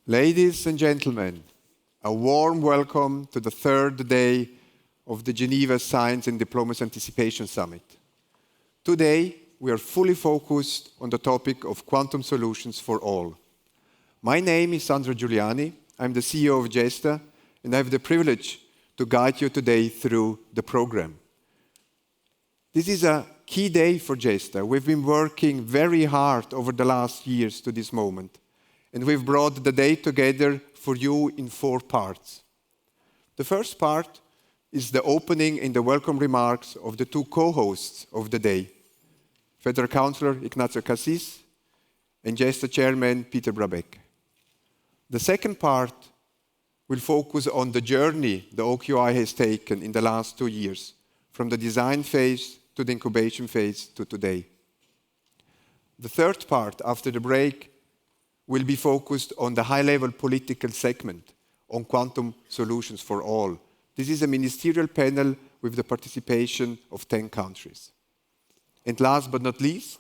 Ladies and gentlemen, a warm welcome to the third day of the Geneva Science and Diplomacy Anticipation Summit. Today, we are fully focused on the topic of quantum solutions for all. My name is Sandro Giuliani. I'm the CEO of GESDA, and I have the privilege to guide you today through the program. This is a key day for GESDA. We've been working very hard over the last years to this moment, and we've brought the day together for you in 4 parts. The first part is the opening and the welcome remarks of the 2 co-hosts of the day, Federal Councillor Ignacio Cassis and GESDA Chairman Peter Brabeck. The second part will focus on the journey the OQI has taken in the last 2 years, from the design phase to the incubation phase to today. The third part, after the break, will be focused on the high-level political segment on quantum solutions for all. This is a ministerial panel with the participation of 10 countries. And last but not least,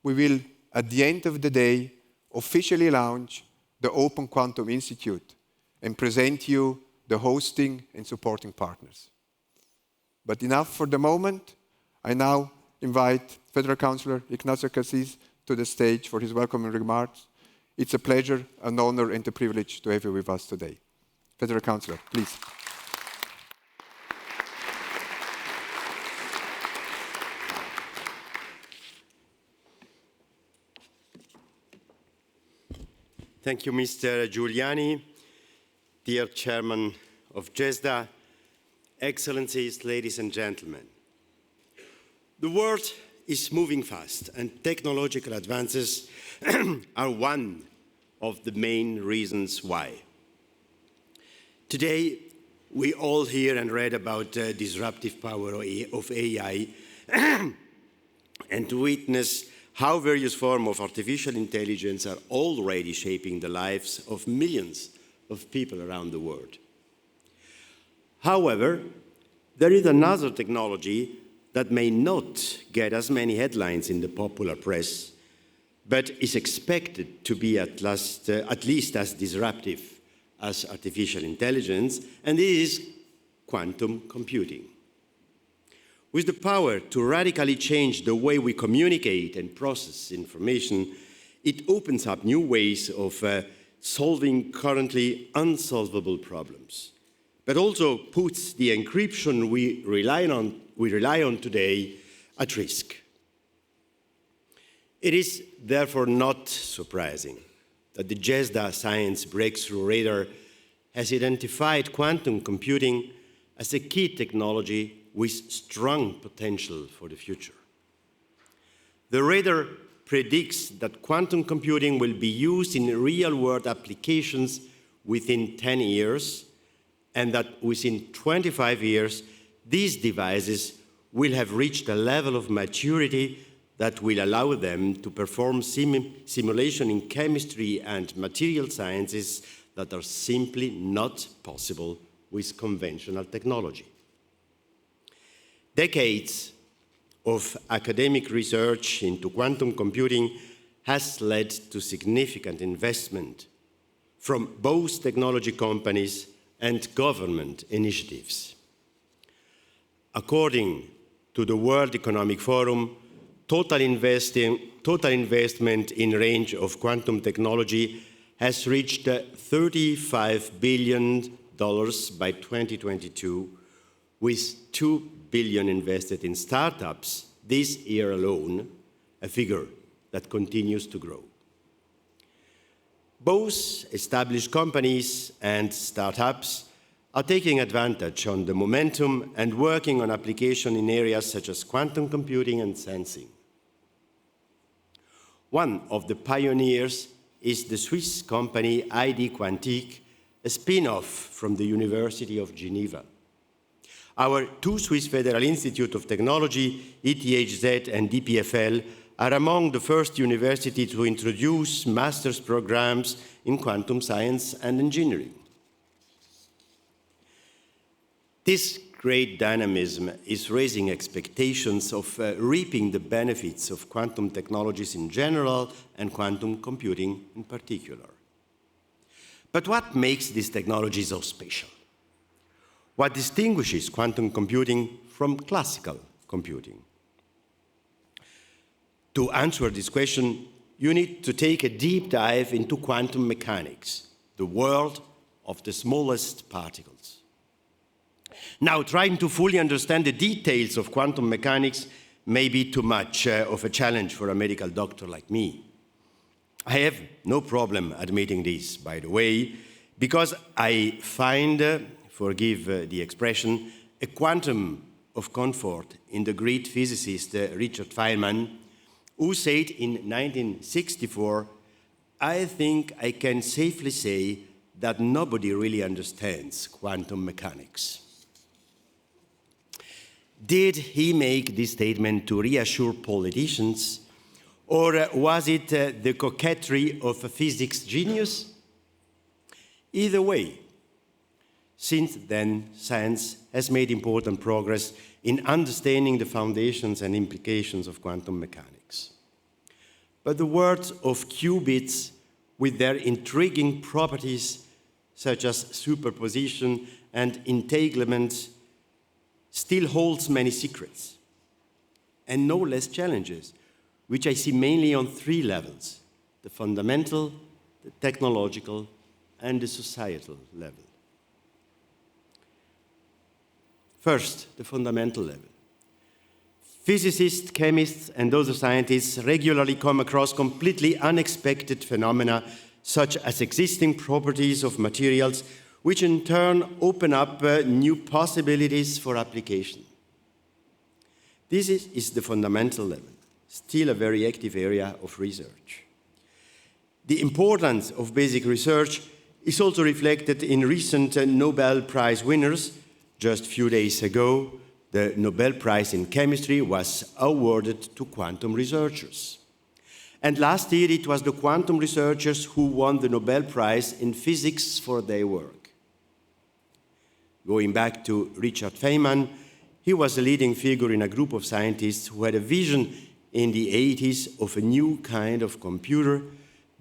we will, at the end of the day, officially launch the Open Quantum Institute and present you the hosting and supporting partners. But enough for the moment. I now invite Federal Councillor Ignacio Cassis to the stage for his welcoming remarks. It's a pleasure, an honor, and a privilege to have you with us today. Federal Councillor, please. Thank you, Mr. Giuliani, dear Chairman of GESDA, Excellencies, ladies and gentlemen. The world is moving fast, and technological advances are one of the main reasons why. Today, we all hear and read about the disruptive power of AI and witness how various forms of artificial intelligence are already shaping the lives of millions of people around the world. However, there is another technology that may not get as many headlines in the popular press, but is expected to be at least as disruptive as artificial intelligence, and it is quantum computing. With the power to radically change the way we communicate and process information, it opens up new ways of solving currently unsolvable problems, but also puts the encryption we rely on today at risk. It is therefore not surprising that the GESDA Science Breakthrough Radar has identified quantum computing as a key technology with strong potential for the future. The radar predicts that quantum computing will be used in real-world applications within 10 years, and that within 25 years, these devices will have reached a level of maturity that will allow them to perform simulation in chemistry and material sciences that are simply not possible with conventional technology. Decades of academic research into quantum computing has led to significant investment from both technology companies and government initiatives. According to the World Economic Forum, total investment in range of quantum technology has reached $35 billion by 2022, with $2 billion invested in startups this year alone, a figure that continues to grow. Both established companies and startups are taking advantage on the momentum and working on application in areas such as quantum computing and sensing. One of the pioneers is the Swiss company ID Quantique, a spin-off from the University of Geneva. Our 2 Swiss Federal Institute of Technology, ETHZ and DPFL, are among the first universities to introduce master's programs in quantum science and engineering. This great dynamism is raising expectations of reaping the benefits of quantum technologies in general and quantum computing in particular. But what makes this technology so special? What distinguishes quantum computing from classical computing? To answer this question, you need to take a deep dive into quantum mechanics, the world of the smallest particles. Now, trying to fully understand the details of quantum mechanics may be too much of a challenge for a medical doctor like me. I have no problem admitting this, by the way, because I find, forgive the expression, a quantum of comfort in the great physicist Richard Feynman, who said in 1964, "I think I can safely say that nobody really understands quantum mechanics." Did he make this statement to reassure politicians, or was it the coquetry of a physics genius? Either way, since then, science has made important progress in understanding the foundations and implications of quantum mechanics. But the world of qubits, with their intriguing properties such as superposition and entanglement, still holds many secrets and no less challenges, which I see mainly on three levels: the fundamental, the technological, and the societal level. First, the fundamental level. Physicists, chemists, and other scientists regularly come across completely unexpected phenomena, such as existing properties of materials, which in turn open up new possibilities for application. This is the fundamental level, still a very active area of research. The importance of basic research is also reflected in recent Nobel Prize winners. Just a few days ago, the Nobel Prize in Chemistry was awarded to quantum researchers. And last year, it was the quantum researchers who won the Nobel Prize in Physics for their work. Going back to Richard Feynman, he was a leading figure in a group of scientists who had a vision in the 80s of a new kind of computer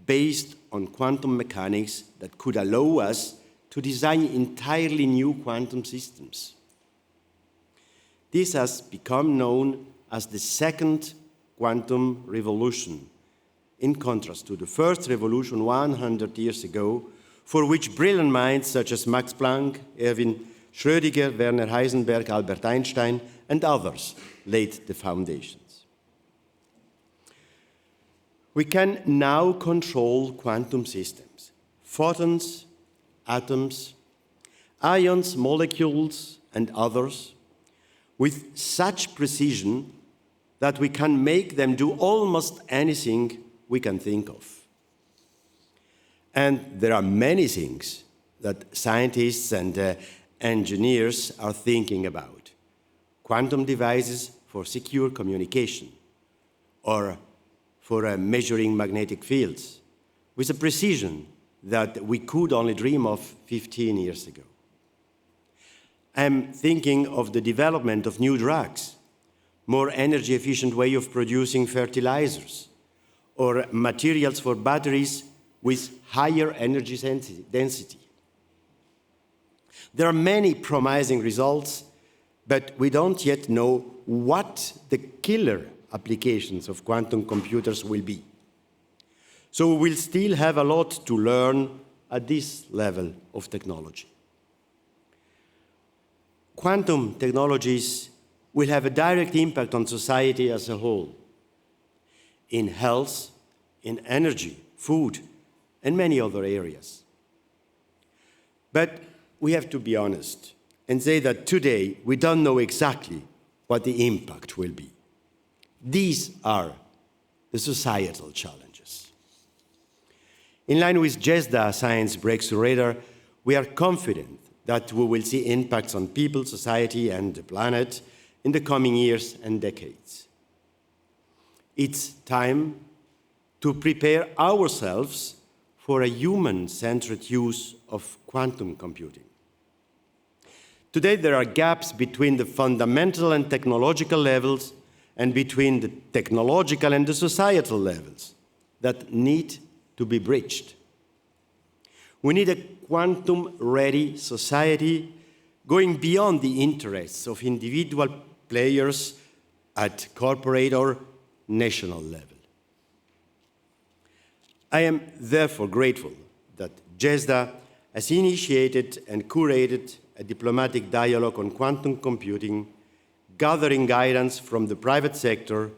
based on quantum mechanics that could allow us to design entirely new quantum systems. This has become known as the second quantum revolution, in contrast to the first revolution 100 years ago, for which brilliant minds such as Max Planck, Erwin Schrödinger, Werner Heisenberg, Albert Einstein, and others laid the foundations. We can now control quantum systems, photons, atoms, ions, molecules, and others, with such precision that we can make them do almost anything we can think of. And there are many things that scientists and engineers are thinking about. Quantum devices for secure communication, or for measuring magnetic fields, with a precision that we could only dream of 15 years ago. I'm thinking of the development of new drugs, more energy-efficient way of producing fertilizers, or materials for batteries with higher energy density. There are many promising results, but we don't yet know what the killer applications of quantum computers will be. So we will still have a lot to learn at this level of technology. Quantum technologies will have a direct impact on society as a whole, in health, in energy, food, and many other areas. But we have to be honest and say that today we don't know exactly what the impact will be. These are the societal challenges. In line with GESDA Science Breakthrough Radar, we are confident that we will see impacts on people, society, and the planet in the coming years and decades. It's time to prepare ourselves for a human-centered use of quantum computing. Today, there are gaps between the fundamental and technological levels and between the technological and the societal levels that need to be bridged. We need a quantum-ready society going beyond the interests of individual players at corporate or national level. I am therefore grateful that GESDA has initiated and curated a diplomatic dialogue on quantum computing, gathering guidance from the private sector,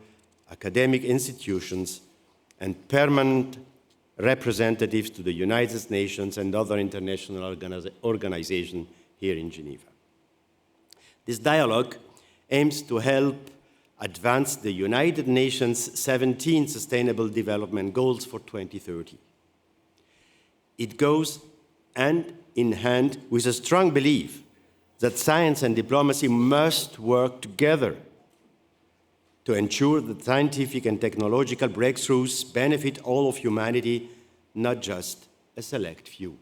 academic institutions, and permanent representatives to the United Nations and other international organizations here in Geneva. This dialogue aims to help advance the United Nations 17 Sustainable Development Goals for 2030. It goes hand in hand with a strong belief that science and diplomacy must work together to ensure that scientific and technological breakthroughs benefit all of humanity, not just a select few.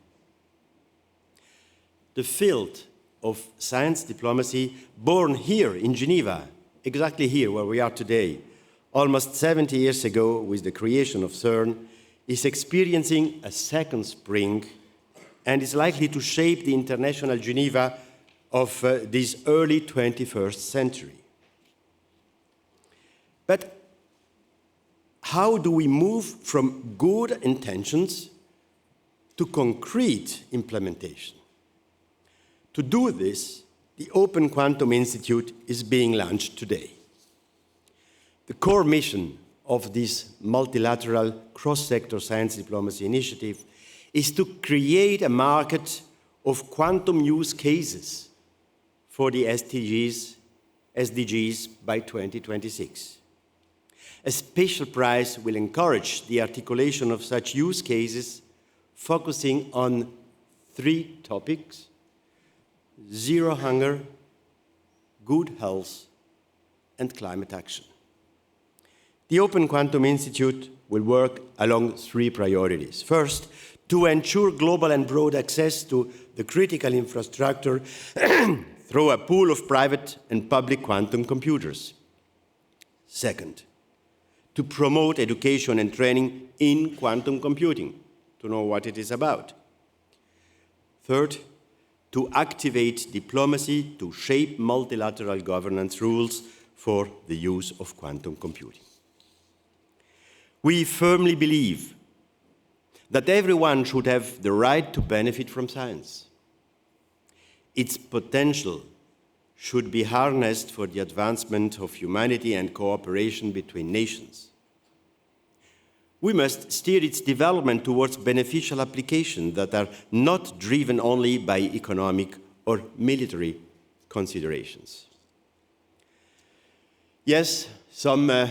The field of science diplomacy, born here in Geneva, exactly here where we are today, almost 70 years ago with the creation of CERN, is experiencing a second spring and is likely to shape the international Geneva of this early 21st century. But how do we move from good intentions to concrete implementation? To do this, the Open Quantum Institute is being launched today. The core mission of this multilateral cross-sector science diplomacy initiative is to create a market of quantum use cases for the SDGs by 2026. A special prize will encourage the articulation of such use cases, focusing on 3 topics: zero hunger, good health, and climate action. The Open Quantum Institute will work along 3 priorities. First, to ensure global and broad access to the critical infrastructure through a pool of private and public quantum computers. Second, to promote education and training in quantum computing, to know what it is about. Third, to activate diplomacy to shape multilateral governance rules for the use of quantum computing. We firmly believe that everyone should have the right to benefit from science. Its potential should be harnessed for the advancement of humanity and cooperation between nations. We must steer its development towards beneficial applications that are not driven only by economic or military considerations. Yes, some,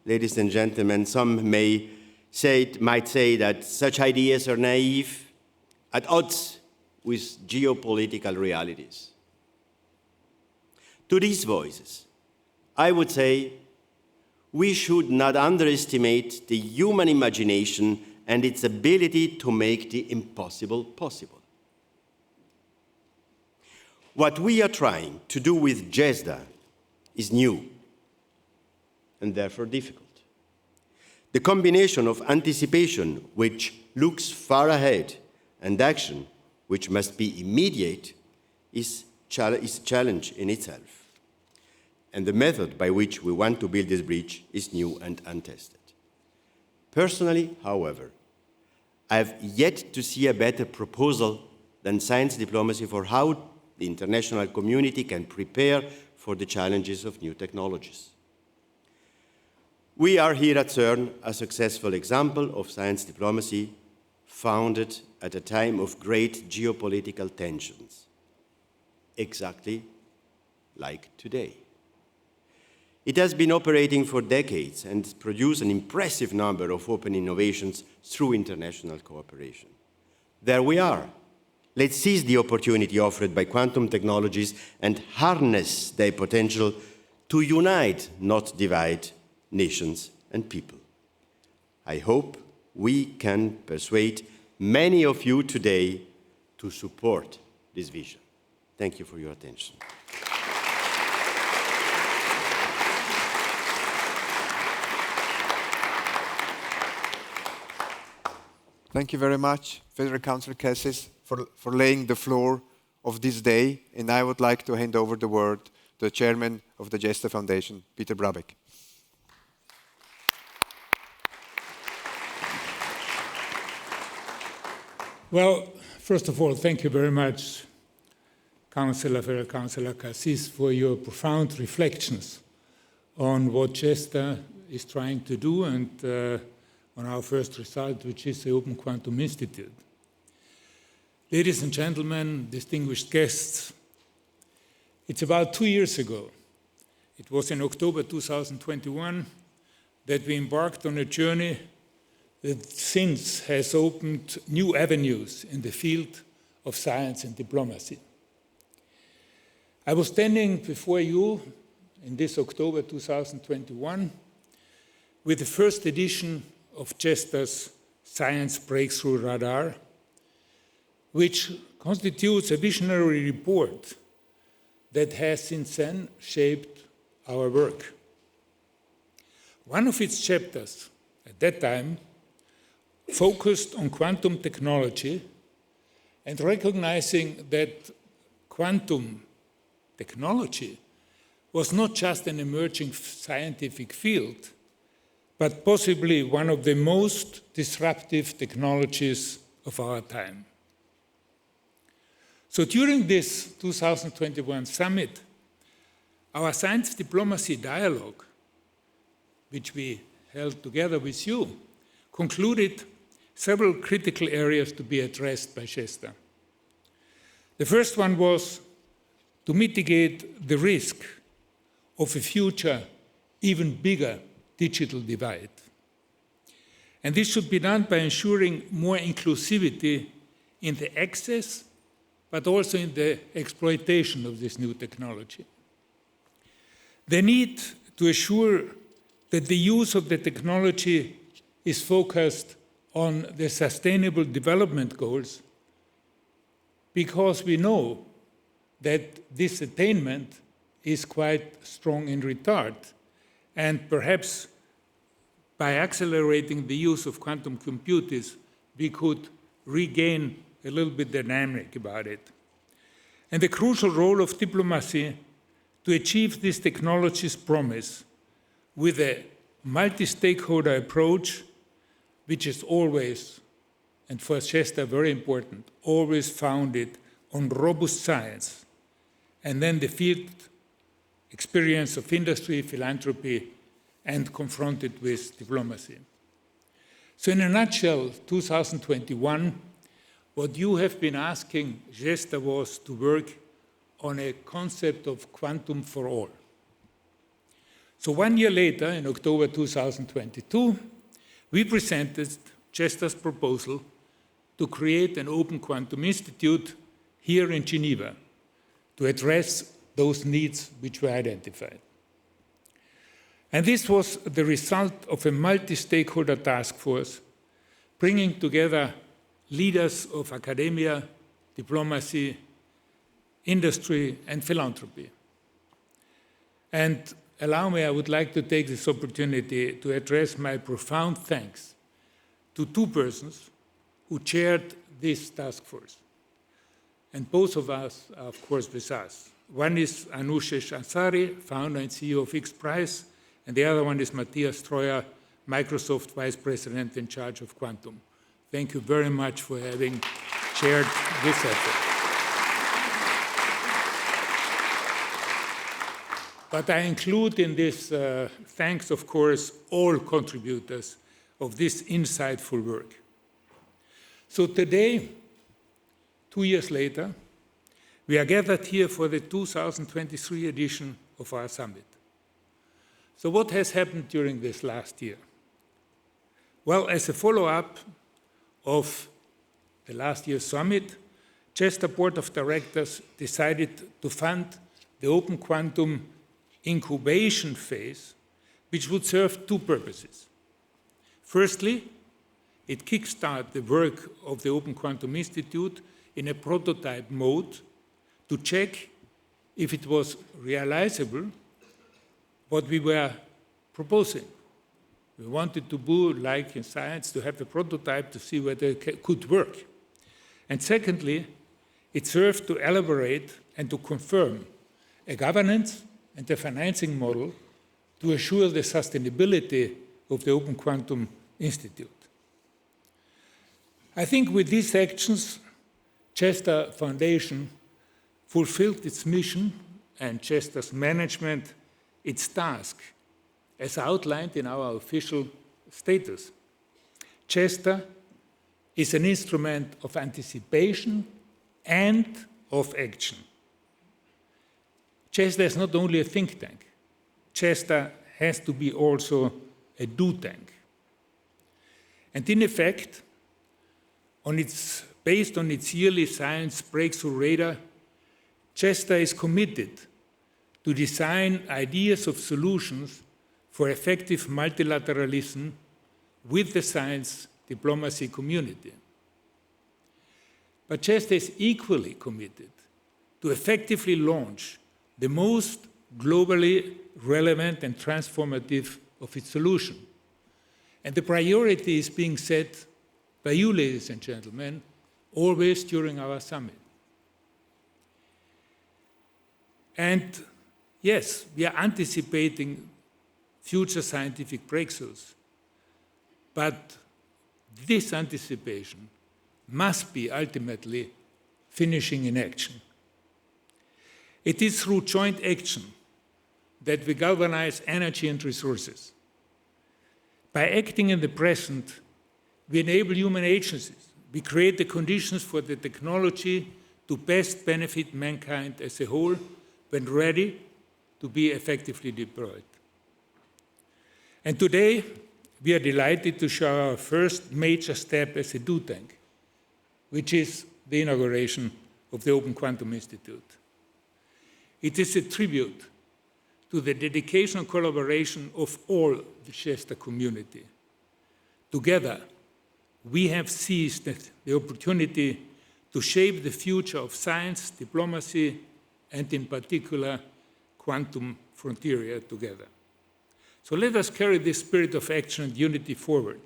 ladies and gentlemen, some might say that such ideas are naive, at odds with geopolitical realities. To these voices, I would say we should not underestimate the human imagination and its ability to make the impossible possible. What we are trying to do with GESDA is new and therefore difficult. The combination of anticipation, which looks far ahead, and action, which must be immediate, is a challenge in itself. And the method by which we want to build this bridge is new and untested. Personally, however, I have yet to see a better proposal than science diplomacy for how the international community can prepare for the challenges of new technologies. We are here at CERN a successful example of science diplomacy founded at a time of great geopolitical tensions, exactly like today. It has been operating for decades and produced an impressive number of open innovations through international cooperation. There we are. Let's seize the opportunity offered by quantum technologies and harness their potential to unite, not divide, nations and people. I hope we can persuade many of you today to support this vision. Thank you for your attention. Thank you very much, Federal Councillor Cassis, for laying the floor of this day. And I would like to hand over the word to the Chairman of the GESDA Foundation, Peter Brabeck. Well, first of all, thank you very much, Federal Councillor Cassis, for your profound reflections on what GESDA is trying to do and on our first result, which is the Open Quantum Institute. Ladies and gentlemen, distinguished guests, it's about 2 years ago, it was in October 2021, that we embarked on a journey that since has opened new avenues in the field of science and diplomacy. I was standing before you in this October 2021 with the first edition of GESDA's Science Breakthrough Radar, which constitutes a visionary report that has since then shaped our work. One of its chapters at that time focused on quantum technology and recognizing that quantum technology was not just an emerging scientific field, but possibly one of the most disruptive technologies of our time. So during this 2021 summit, our science diplomacy dialogue, which we held together with you, concluded several critical areas to be addressed by GESDA. The first one was to mitigate the risk of a future even bigger digital divide. And this should be done by ensuring more inclusivity in the access, but also in the exploitation of this new technology. The need to assure that the use of the technology is focused on the Sustainable Development Goals, because we know that this attainment is quite strong in retard. And perhaps by accelerating the use of quantum computers, we could regain a little bit dynamic about it. And the crucial role of diplomacy to achieve this technology's promise with a multi-stakeholder approach, which is always, and for GESDA very important, always founded on robust science, and then the field experience of industry, philanthropy, and confronted with diplomacy. So in a nutshell, 2021, what you have been asking GESDA was to work on a concept of quantum for all. So 1 year later, in October 2022, we presented GESDA's proposal to create an Open Quantum Institute here in Geneva to address those needs which were identified. And this was the result of a multi-stakeholder task force bringing together leaders of academia, diplomacy, industry, and philanthropy. And allow me, I would like to take this opportunity to address my profound thanks to two persons who chaired this task force. And both of us are, of course, with us. One is Anousheh Ansari, founder and CEO of X Prize, and the other one is Matthias Treuer, Microsoft Vice President in charge of Quantum. Thank you very much for having chaired this effort. But I include in this thanks, of course, all contributors of this insightful work. So today, 2 years later, we are gathered here for the 2023 edition of our summit. So what has happened during this last year? Well, as a follow-up of the last year's summit, GESDA Board of Directors decided to fund the Open Quantum incubation phase, which would serve two purposes. Firstly, it kickstarted the work of the Open Quantum Institute in a prototype mode to check if it was realizable what we were proposing. We wanted to do, like in science, to have a prototype to see whether it could work. And secondly, it served to elaborate and to confirm a governance and a financing model to assure the sustainability of the Open Quantum Institute. I think with these actions, GESDA Foundation fulfilled its mission and GESDA's management its task as outlined in our official status. GESDA is an instrument of anticipation and of action. GESDA is not only a think tank. GESDA has to be also a do tank. And in effect, based on its yearly science breakthrough radar, GESDA is committed to design ideas of solutions for effective multilateralism with the science diplomacy community. But GESDA is equally committed to effectively launch the most globally relevant and transformative of its solution. And the priority is being set by you, ladies and gentlemen, always during our summit. And yes, we are anticipating future scientific breakthroughs, but this anticipation must be ultimately finishing in action. It is through joint action that we galvanize energy and resources. By acting in the present, we enable human agencies. We create the conditions for the technology to best benefit mankind as a whole when ready to be effectively deployed. And today, we are delighted to show our first major step as a do tank, which is the inauguration of the Open Quantum Institute. It is a tribute to the dedication and collaboration of all the GESDA community. Together, we have seized the opportunity to shape the future of science, diplomacy, and in particular, quantum frontier together. So let us carry this spirit of action and unity forward.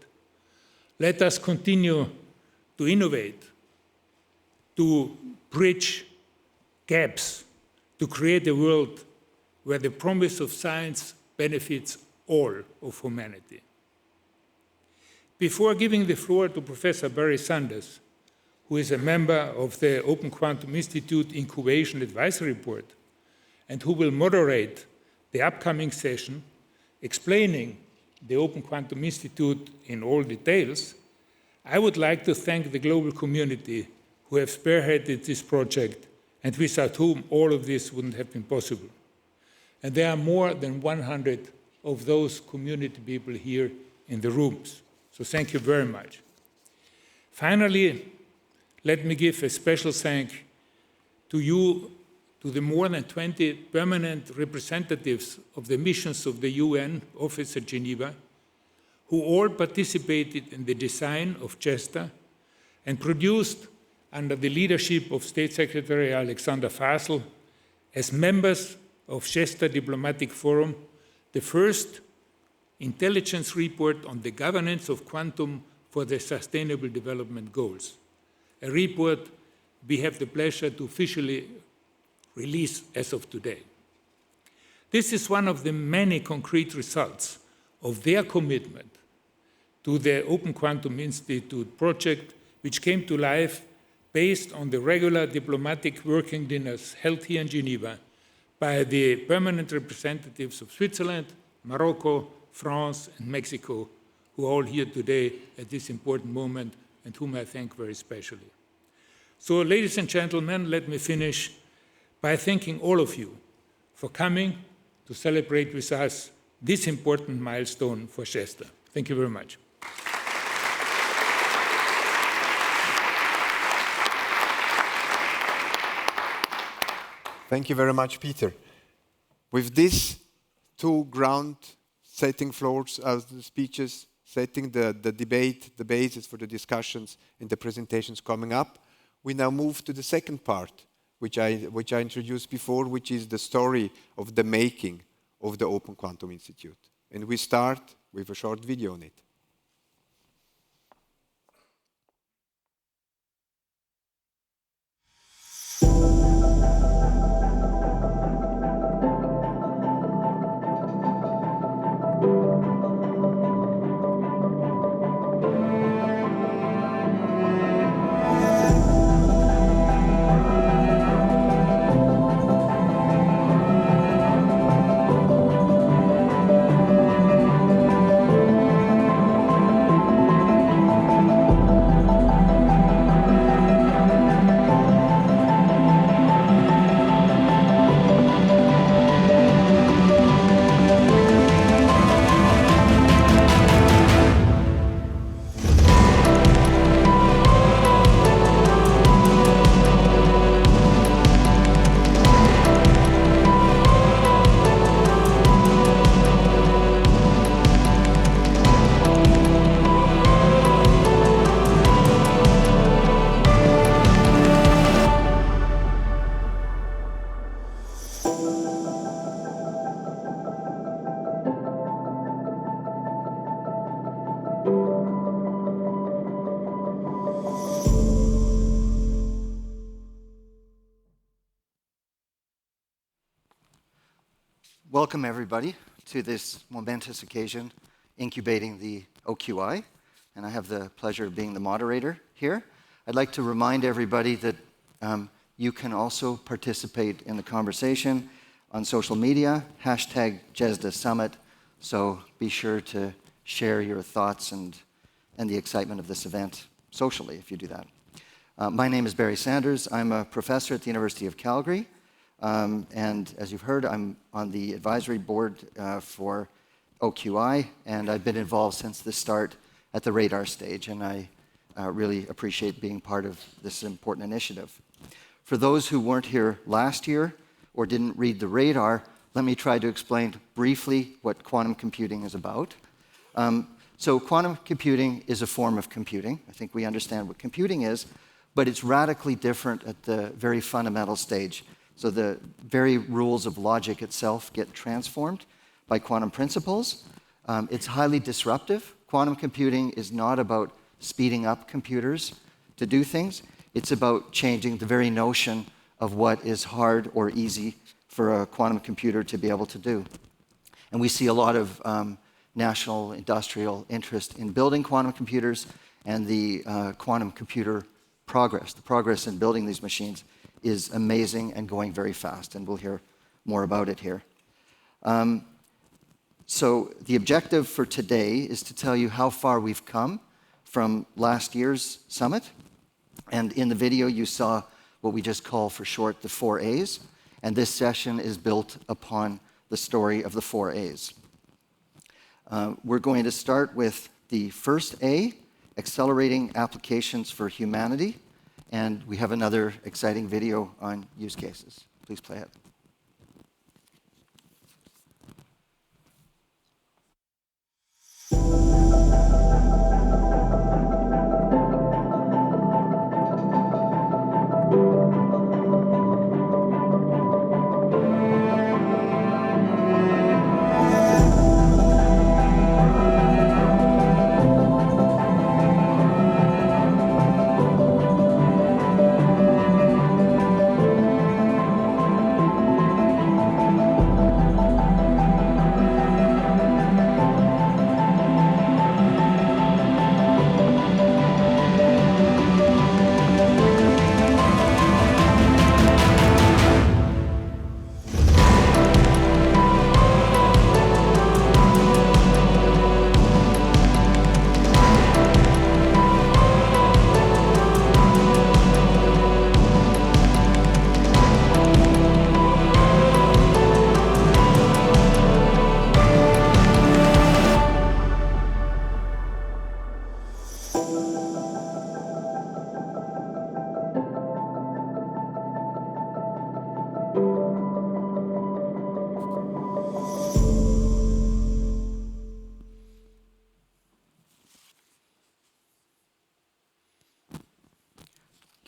Let us continue to innovate, to bridge gaps, to create a world where the promise of science benefits all of humanity. Before giving the floor to Professor Barry Sanders, who is a member of the Open Quantum Institute Incubation Advisory Board, and who will moderate the upcoming session explaining the Open Quantum Institute in all details, I would like to thank the global community who have spearheaded this project and without whom all of this wouldn't have been possible. And there are more than 100 of those community people here in the rooms. So thank you very much. Finally, let me give a special thank to you, to the more than 20 permanent representatives of the missions of the UN office at Geneva, who all participated in the design of GESDA and produced, under the leadership of State Secretary Alexander Fasel, as members of GESDA Diplomatic Forum, the first intelligence report on the governance of quantum for the Sustainable Development Goals, a report we have the pleasure to officially release as of today. This is one of the many concrete results of their commitment to the Open Quantum Institute project, which came to life based on the regular diplomatic working dinners held here in Geneva by the permanent representatives of Switzerland, Morocco, France, and Mexico, who are all here today at this important moment and whom I thank very specially. So, ladies and gentlemen, let me finish by thanking all of you for coming to celebrate with us this important milestone for GESDA. Thank you very much. Thank you very much, Peter. With these two ground-setting floors as the speeches, setting the debate, the basis for the discussions and the presentations coming up, we now move to the second part, which I introduced before, which is the story of the making of the Open Quantum Institute. and we start with a short video on it. Welcome, everybody, to this momentous occasion, incubating the OQI, and I have the pleasure of being the moderator here. I'd like to remind everybody that you can also participate in the conversation on social media, hashtag GESDA Summit, so be sure to share your thoughts and the excitement of this event socially if you do that. My name is Barry Sanders. I'm a professor at the University of Calgary. And as you've heard, I'm on the advisory board for OQI, and I've been involved since the start at the radar stage, and I really appreciate being part of this important initiative. For those who weren't here last year or didn't read the radar, let me try to explain briefly what quantum computing is about. So quantum computing is a form of computing. I think we understand what computing is, but it's radically different at the very fundamental stage. So the very rules of logic itself get transformed by quantum principles. It's highly disruptive. Quantum computing is not about speeding up computers to do things. It's about changing the very notion of what is hard or easy for a quantum computer to be able to do. And we see a lot of national industrial interest in building quantum computers and the quantum computer progress. The progress in building these machines is amazing and going very fast, and we'll hear more about it here. So the objective for today is to tell you how far we've come from last year's summit. And in the video, you saw what we just call for short the 4 A's, and this session is built upon the story of the 4 A's. We're going to start with the first A, accelerating applications for humanity. And we have another exciting video on use cases. Please play it.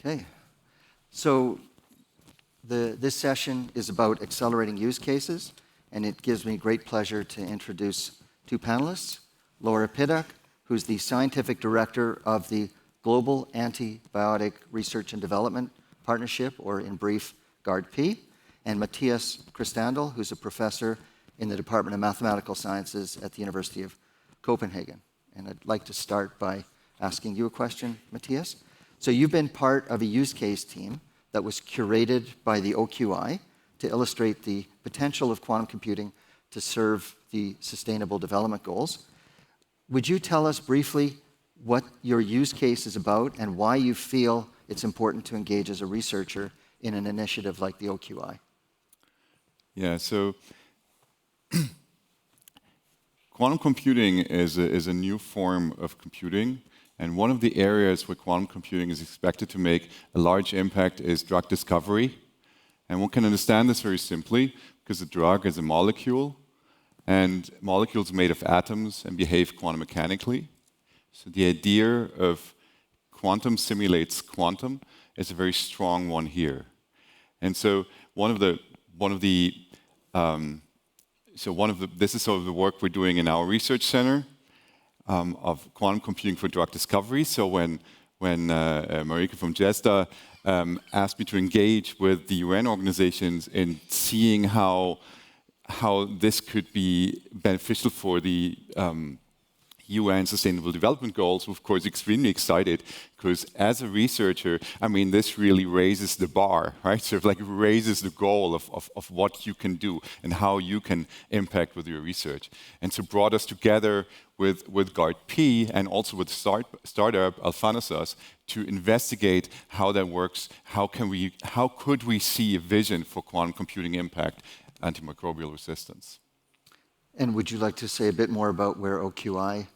Okay, so this session is about accelerating use cases, and it gives me great pleasure to introduce two panelists, Laura Piddock, who's the Scientific Director of the Global Antibiotic Research and Development Partnership, or in brief, GARD-P, and Matthias Christandl, who's a professor in the Department of Mathematical Sciences at the University of Copenhagen. And I'd like to start by asking you a question, Matthias. So you've been part of a use case team that was curated by the OQI to illustrate the potential of quantum computing to serve the Sustainable Development Goals. Would you tell us briefly what your use case is about and why you feel it's important to engage as a researcher in an initiative like the OQI? Yeah, so quantum computing is a new form of computing, and one of the areas where quantum computing is expected to make a large impact is drug discovery. And one can understand this very simply because a drug is a molecule, and molecules are made of atoms and behave quantum mechanically. So the idea of quantum simulates quantum is a very strong one here. And so this is sort of the work we're doing in our research center of quantum computing for drug discovery. So when Marika from GESDA asked me to engage with the UN organizations in seeing how this could be beneficial for the UN Sustainable Development Goals, we're of course extremely excited because as a researcher, I mean, this really raises the bar, right? Sort of like raises the goal of what you can do and how you can impact with your research. And so brought us together with GARD-P and also with startup Alphanesos to investigate how that works, how could we see a vision for quantum computing impact antimicrobial resistance. And would you like to say a bit more about where OQI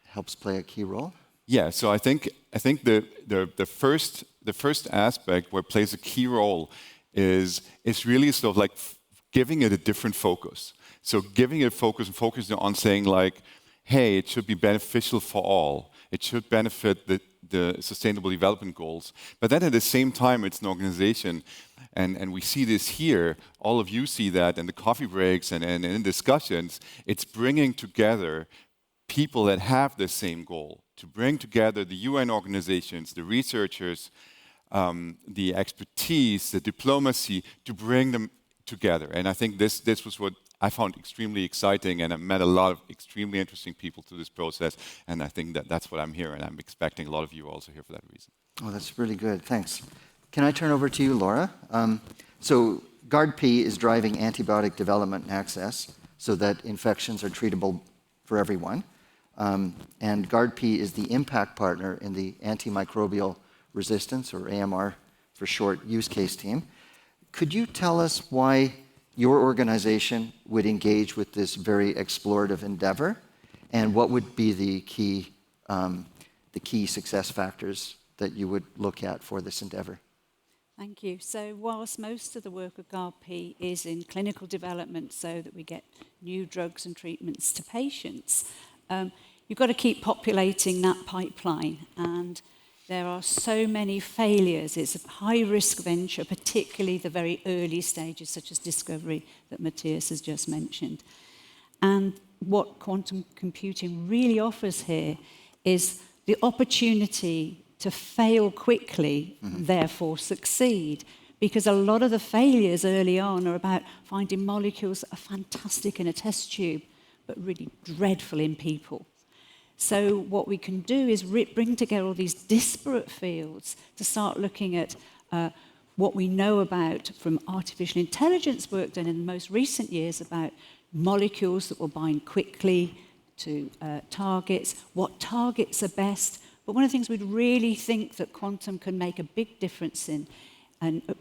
helps play a key role? Yeah, so I think the first aspect where it plays a key role is really sort of like giving it a different focus. So giving it focus and focusing on saying like, hey, it should be beneficial for all. It should benefit the Sustainable Development Goals. But then at the same time, it's an organization, and we see this here, all of you see that in the coffee breaks and in discussions, it's bringing together people that have the same goal, to bring together the UN organizations, the researchers, the expertise, the diplomacy, to bring them together. And I think this was what I found extremely exciting, and I met a lot of extremely interesting people through this process, and I think that's what I'm here, and I'm expecting a lot of you also here for that reason. Oh, that's really good. Thanks. Can I turn over to you, Laura? So GARD-P is driving antibiotic development and access so that infections are treatable for everyone. And GARD-P is the impact partner in the antimicrobial resistance, or AMR for short, use case team. Could you tell us why your organization would engage with this very explorative endeavor, and what would be the key success factors that you would look at for this endeavor? Thank you. So whilst most of the work of GARD-P is in clinical development so that we get new drugs and treatments to patients, you've got to keep populating that pipeline, and there are so many failures. It's a high-risk venture, particularly the very early stages, such as discovery that Matthias has just mentioned. And what quantum computing really offers here is the opportunity to fail quickly, therefore succeed. Because a lot of the failures early on are about finding molecules that are fantastic in a test tube, but really dreadful in people. So what we can do is bring together all these disparate fields to start looking at what we know about from artificial intelligence work done in the most recent years about molecules that will bind quickly to targets, what targets are best. But one of the things we'd really think that quantum can make a big difference in, and a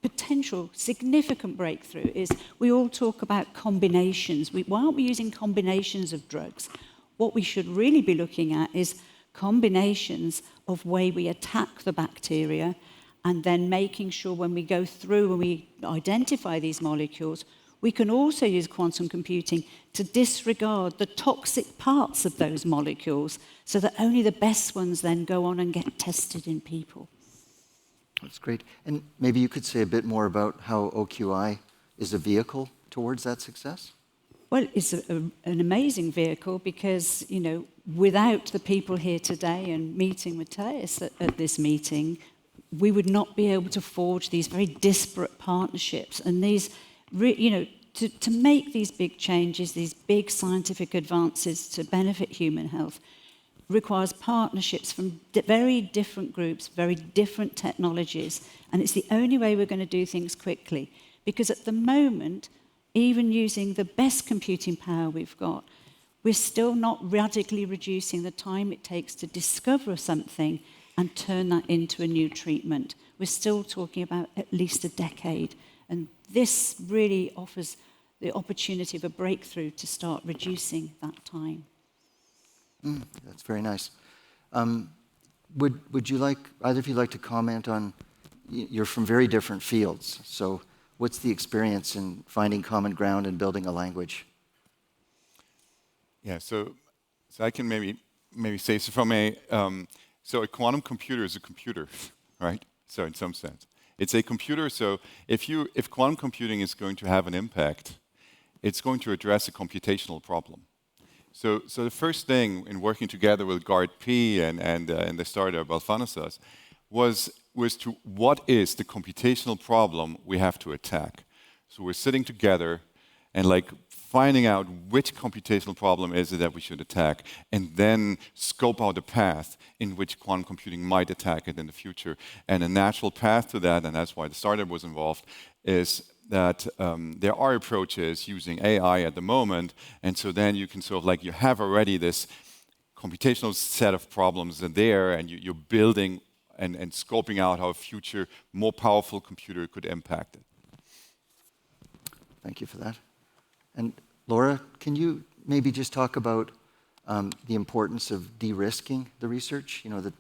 potential significant breakthrough, is we all talk about combinations. Why aren't we using combinations of drugs? What we should really be looking at is combinations of way we attack the bacteria, and then making sure when we go through and we identify these molecules, we can also use quantum computing to disregard the toxic parts of those molecules so that only the best ones then go on and get tested in people. That's great. And maybe you could say a bit more about how OQI is a vehicle towards that success? Well, it's an amazing vehicle because, you know, without the people here today and meeting with Thais at this meeting, we would not be able to forge these very disparate partnerships and these, you know, to make these big changes, these big scientific advances to benefit human health requires partnerships from very different groups, very different technologies, and it's the only way we're going to do things quickly. Because at the moment, even using the best computing power we've got, we're still not radically reducing the time it takes to discover something and turn that into a new treatment. We're still talking about at least a decade. And this really offers the opportunity of a breakthrough to start reducing that time. That's very nice. Would you like, either of you like to comment on, you're from very different fields, so what's the experience in finding common ground and building a language? Yeah, so I can maybe say, so from a, so a quantum computer is a computer, right? So in some sense, it's a computer. So if quantum computing is going to have an impact, it's going to address a computational problem. So the first thing in working together with GARD-P and the startup Alphanesos was to what is the computational problem we have to attack. So we're sitting together and like finding out which computational problem is it that we should attack, and then scope out a path in which quantum computing might attack it in the future. And a natural path to that, and that's why the startup was involved, is that there are approaches using AI at the moment, and so then you can sort of like, you have already this computational set of problems in there, and you're building and scoping out how a future, more powerful computer could impact it. Thank you for that. And Laura, can you maybe just talk about the importance of de-risking the research? You know,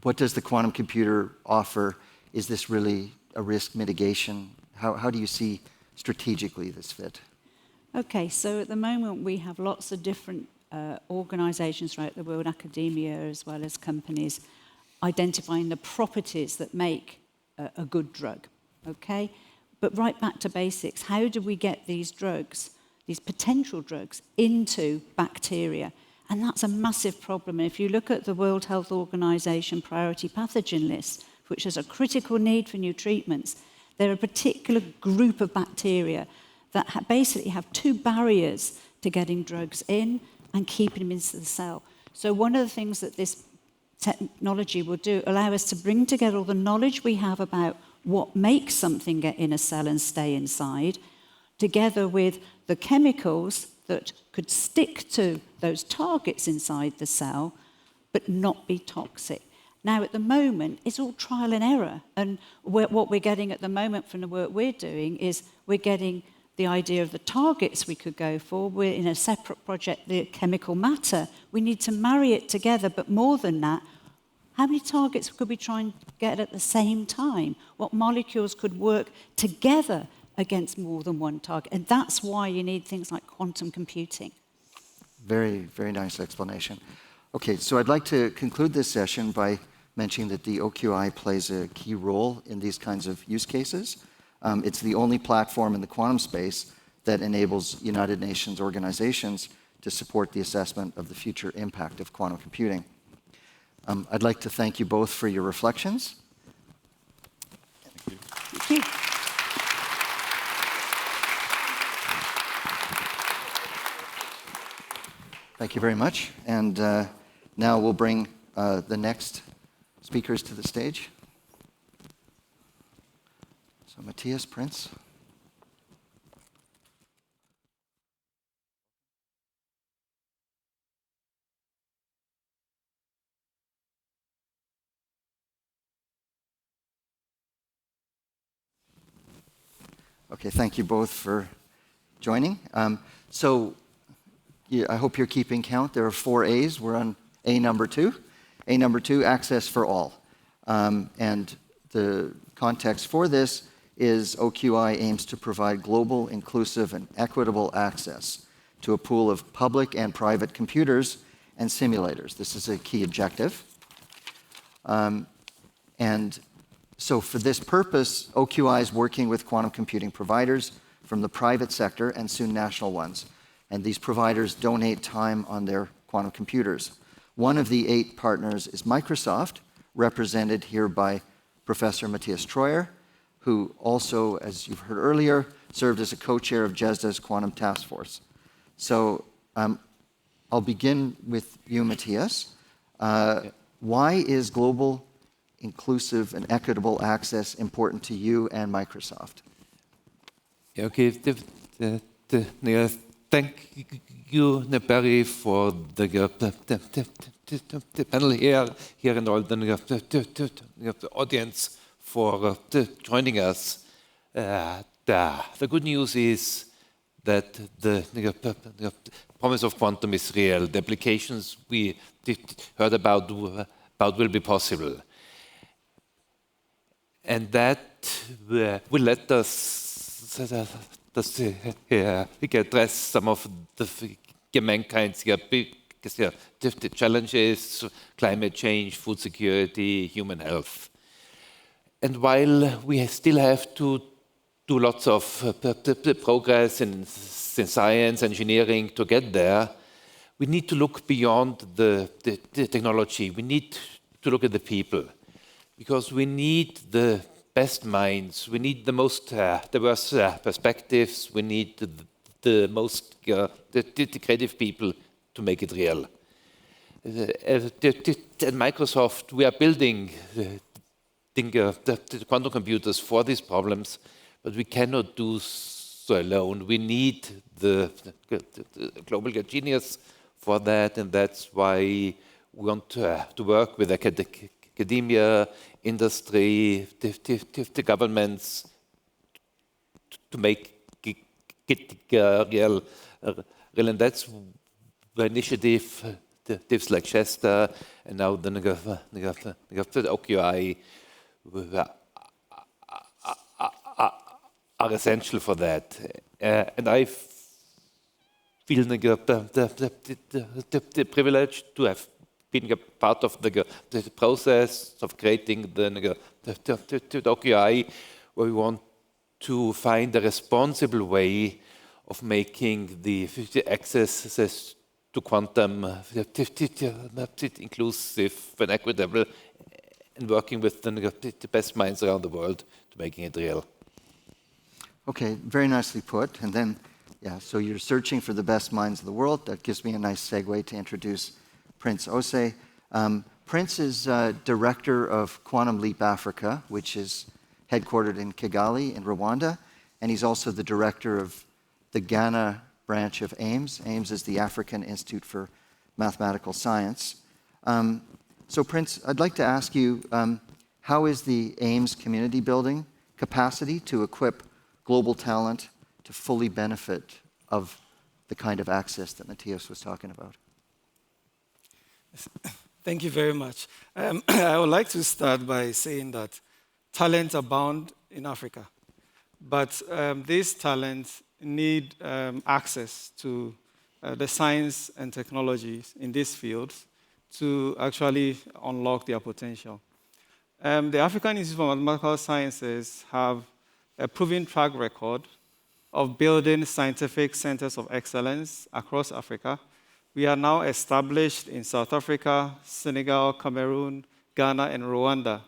what does the quantum computer offer? Is this really a risk mitigation? How do you see strategically this fit? Okay, so at the moment we have lots of different organizations throughout the world, academia as well as companies, identifying the properties that make a good drug, okay? But right back to basics, how do we get these drugs, these potential drugs, into bacteria? And that's a massive problem. If you look at the World Health Organization priority pathogen list, which has a critical need for new treatments, there are a particular group of bacteria that basically have two barriers to getting drugs in and keeping them into the cell. So one of the things that this technology will do, allow us to bring together all the knowledge we have about what makes something get in a cell and stay inside, together with the chemicals that could stick to those targets inside the cell, but not be toxic. Now, at the moment, it's all trial and error. And what we're getting at the moment from the work we're doing is we're getting the idea of the targets we could go for. We're in a separate project, the chemical matter. We need to marry it together, but more than that, how many targets could we try and get at the same time? What molecules could work together against more than one target? And that's why you need things like quantum computing. Very, very nice explanation. Okay, so I'd like to conclude this session by mentioning that the OQI plays a key role in these kinds of use cases. It's the only platform in the quantum space that enables United Nations organizations to support the assessment of the future impact of quantum computing. I'd like to thank you both for your reflections. Thank you. Thank you. Thank you very much. And now we'll bring the next speakers to the stage. So Matthias Prince. Okay, thank you both for joining. I hope you're keeping count. There are 4 A's. We're on A number 2. A number 2, access for all. And the context for this is OQI aims to provide global, inclusive, and equitable access to a pool of public and private computers and simulators. This is a key objective. And so for this purpose, OQI is working with quantum computing providers, from the private sector and soon national ones. And these providers donate time on their quantum computers. One of the 8 partners is Microsoft, represented here by Professor Matthias Treuer, who also, as you've heard earlier, served as a co-chair of GESDA's Quantum Task Force. So I'll begin with you, Matthias. Why is global, inclusive, and equitable access important to you and Microsoft? Okay, thank you, Barry, for the panel here and all the audience for joining us. The good news is that the promise of quantum is real. The applications we heard about will be possible. And that will let us we can address some of the mankind's the challenges, climate change, food security, human health. And while we still have to do lots of progress in science, engineering to get there, we need to look beyond the technology. We need to look at the people, because we need the best minds, we need the most diverse perspectives, we need the most the creative people to make it real. At Microsoft, we are building the quantum computers for these problems, but we cannot do so alone. We need the global genius for that, and that's why we want to work with academia, industry, the governments to make it real. And that's the initiatives like GESDA and now the OQI are essential for that. And I feel the privilege to have been a part of the process of creating the OQI, where we want to find a responsible way of making the access to quantum inclusive and equitable, and working with the best minds around the world to making it real. Okay, very nicely put. And then, yeah, so you're searching for the best minds of the world. That gives me a nice segue to introduce Prince Ose. Prince is director of Quantum Leap Africa, which is headquartered in Kigali in Rwanda, and he's also the director of the Ghana branch of AIMS. AIMS is the African Institute for Mathematical Science. So Prince, I'd like to ask you, how is the AIMS community building capacity to equip global talent to fully benefit of the kind of access that Matthias was talking about? Thank you very much. I would like to start by saying that talents abound in Africa, but these talents need access to the science and technologies in these fields to actually unlock their potential. The African Institute for Mathematical Sciences have a proven track record of building scientific centers of excellence across Africa. We are now established in South Africa, Senegal, Cameroon, Ghana, and Rwanda,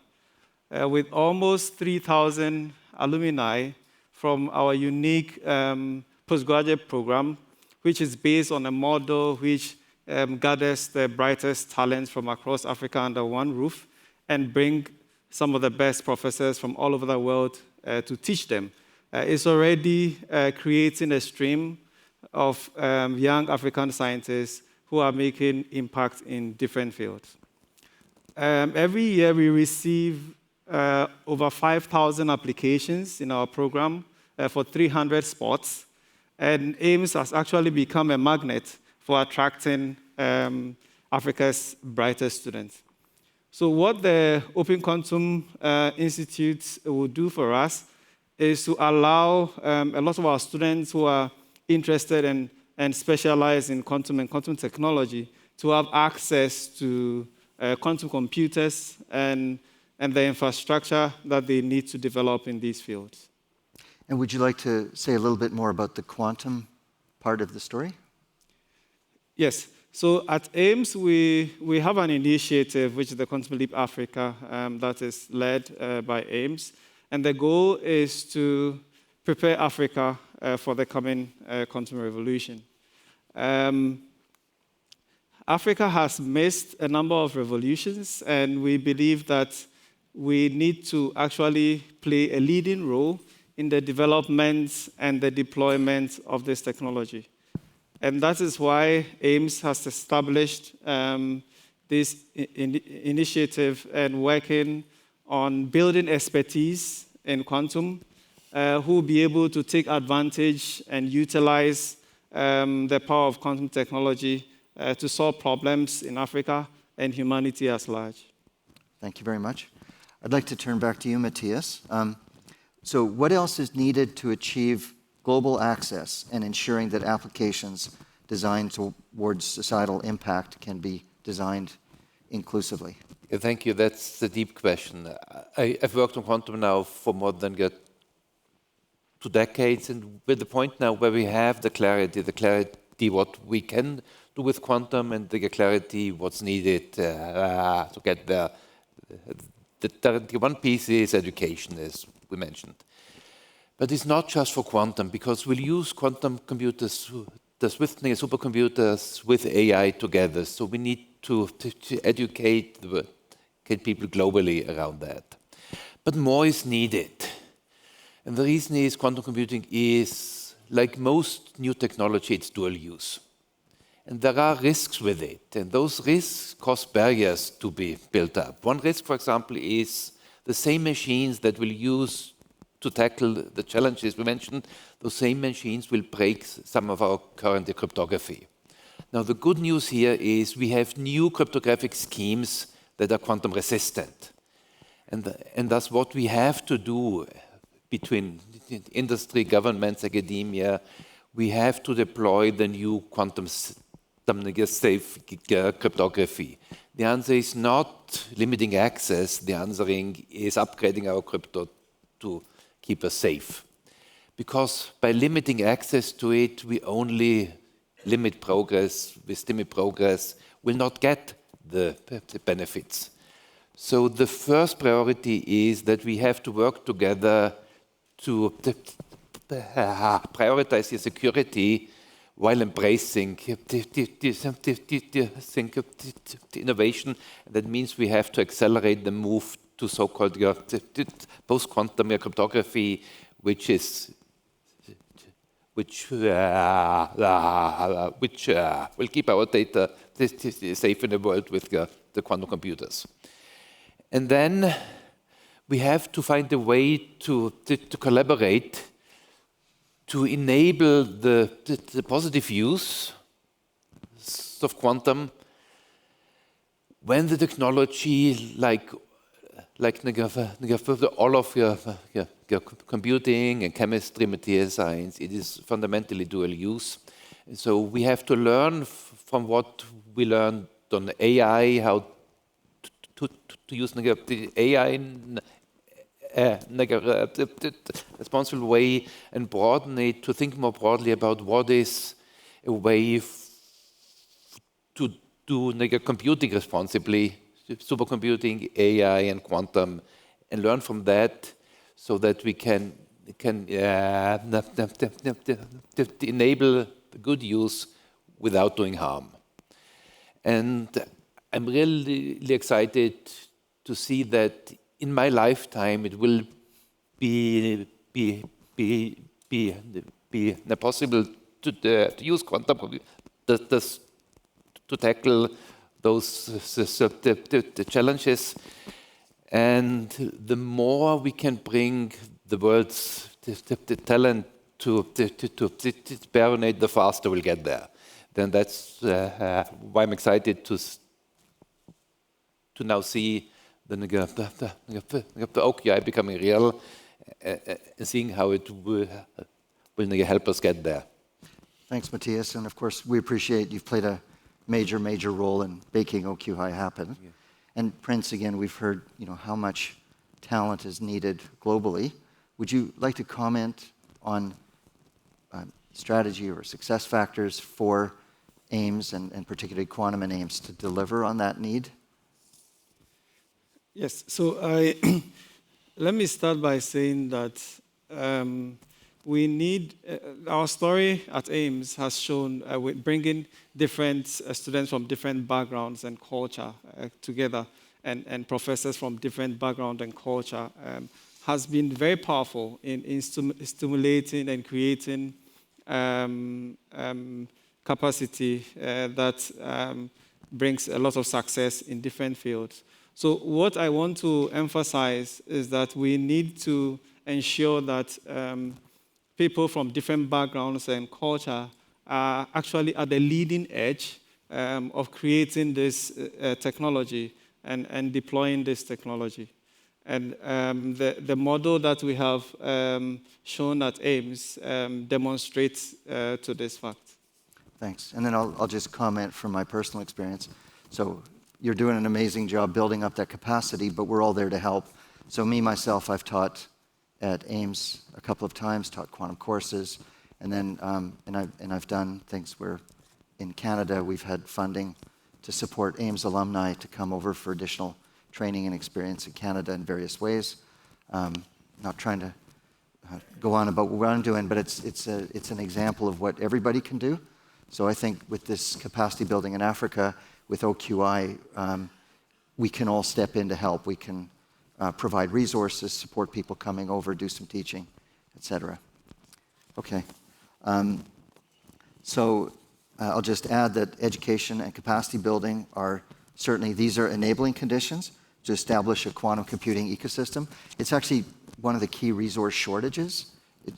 with almost 3,000 alumni from our unique postgraduate program, which is based on a model which gathers the brightest talents from across Africa under one roof and bring some of the best professors from all over the world to teach them. It's already creating a stream of young African scientists who are making impact in different fields. Every year we receive over 5,000 applications in our program for 300 spots, and AIMS has actually become a magnet for attracting Africa's brightest students. So what the Open Quantum Institute will do for us is to allow a lot of our students who are interested and specialize in quantum and quantum technology to have access to quantum computers and the infrastructure that they need to develop in these fields. And would you like to say a little bit more about the quantum part of the story? Yes. So at AIMS, we have an initiative, which is the Quantum Leap Africa, that is led by AIMS. And the goal is to prepare Africa for the coming quantum revolution. Africa has missed a number of revolutions, and we believe that we need to actually play a leading role in the development and the deployment of this technology. And that is why AIMS has established this initiative and working on building expertise in quantum, who will be able to take advantage and utilize the power of quantum technology to solve problems in Africa and humanity as large. Thank you very much. I'd like to turn back to you, Matthias. So what else is needed to achieve global access and ensuring that applications designed towards societal impact can be designed inclusively? Yeah, thank you. That's the deep question. I've worked on quantum now for more than 2 decades, and we're at the point now where we have the clarity what we can do with quantum and the clarity what's needed to get there. The one piece is education, as we mentioned. But it's not just for quantum, because we'll use quantum computers, the Swift supercomputers with AI together. So we need to educate people globally around that. But more is needed. And the reason is quantum computing is, like most new technology, it's dual use. And there are risks with it. And those risks cause barriers to be built up. One risk, for example, is the same machines that we'll use to tackle the challenges we mentioned, those same machines will break some of our current cryptography. Now, the good news here is we have new cryptographic schemes that are quantum resistant. And that's what we have to do between industry, governments, academia. We have to deploy the new quantum safe cryptography. The answer is not limiting access. The answer is upgrading our crypto to keep us safe. Because by limiting access to it, we only limit progress, we limit progress, will not get the benefits. So the first priority is that we have to work together to prioritize the security while embracing the innovation. That means we have to accelerate the move to so-called post-quantum cryptography, which will keep our data safe in the world with the quantum computers. And then we have to find a way to collaborate to enable the positive use of quantum when the technology, like all of your computing and chemistry, material science, it is fundamentally dual use. And so we have to learn from what we learned on AI, how to use the AI in a responsible way and broaden it to think more broadly about what is a way to do computing responsibly, supercomputing, AI, and quantum, and learn from that so that we can enable good use without doing harm. And I'm really excited to see that in my lifetime it will be possible to use quantum computers to tackle those the challenges. And the more we can bring the world's the talent to bear on it, the faster we'll get there. Then that's why I'm excited to now see the OQI becoming real and seeing how it will help us get there. Thanks, Matthias. And of course, we appreciate you've played a major role in making OQI happen. Yeah. And Prince, again, we've heard how much talent is needed globally. Would you like to comment on strategy or success factors for AIMS and particularly quantum and AIMS to deliver on that need? Yes, so let me start by saying that we need, our story at AIMS has shown with bringing different students from different backgrounds and culture together and professors from different background and culture has been very powerful in stimulating and creating capacity that brings a lot of success in different fields. So what I want to emphasize is that we need to ensure that people from different backgrounds and culture are actually at the leading edge of creating this technology and deploying this technology. And the model that we have shown at AIMS demonstrates to this fact. Thanks. And then I'll just comment from my personal experience. So you're doing an amazing job building up that capacity, but we're all there to help. So me, myself, I've taught at AIMS a couple of times, taught quantum courses, and then I've done things where in Canada we've had funding to support AIMS alumni to come over for additional training and experience in Canada in various ways. Not trying to go on about what I'm doing, but it's an example of what everybody can do. So I think with this capacity building in Africa, with OQI, we can all step in to help. We can provide resources, support people coming over, do some teaching, etc. Okay. So I'll just add that education and capacity building are certainly, these are enabling conditions to establish a quantum computing ecosystem. It's actually one of the key resource shortages,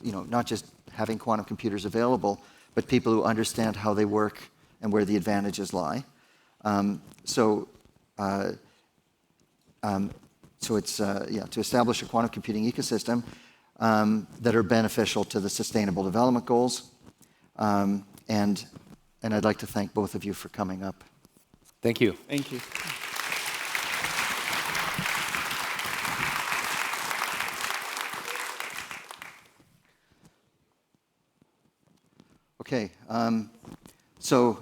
not just having quantum computers available, but people who understand how they work and where the advantages lie. So it's to establish a quantum computing ecosystem that are beneficial to the Sustainable Development Goals. And I'd like to thank both of you for coming up. Thank you. Thank you. Okay, so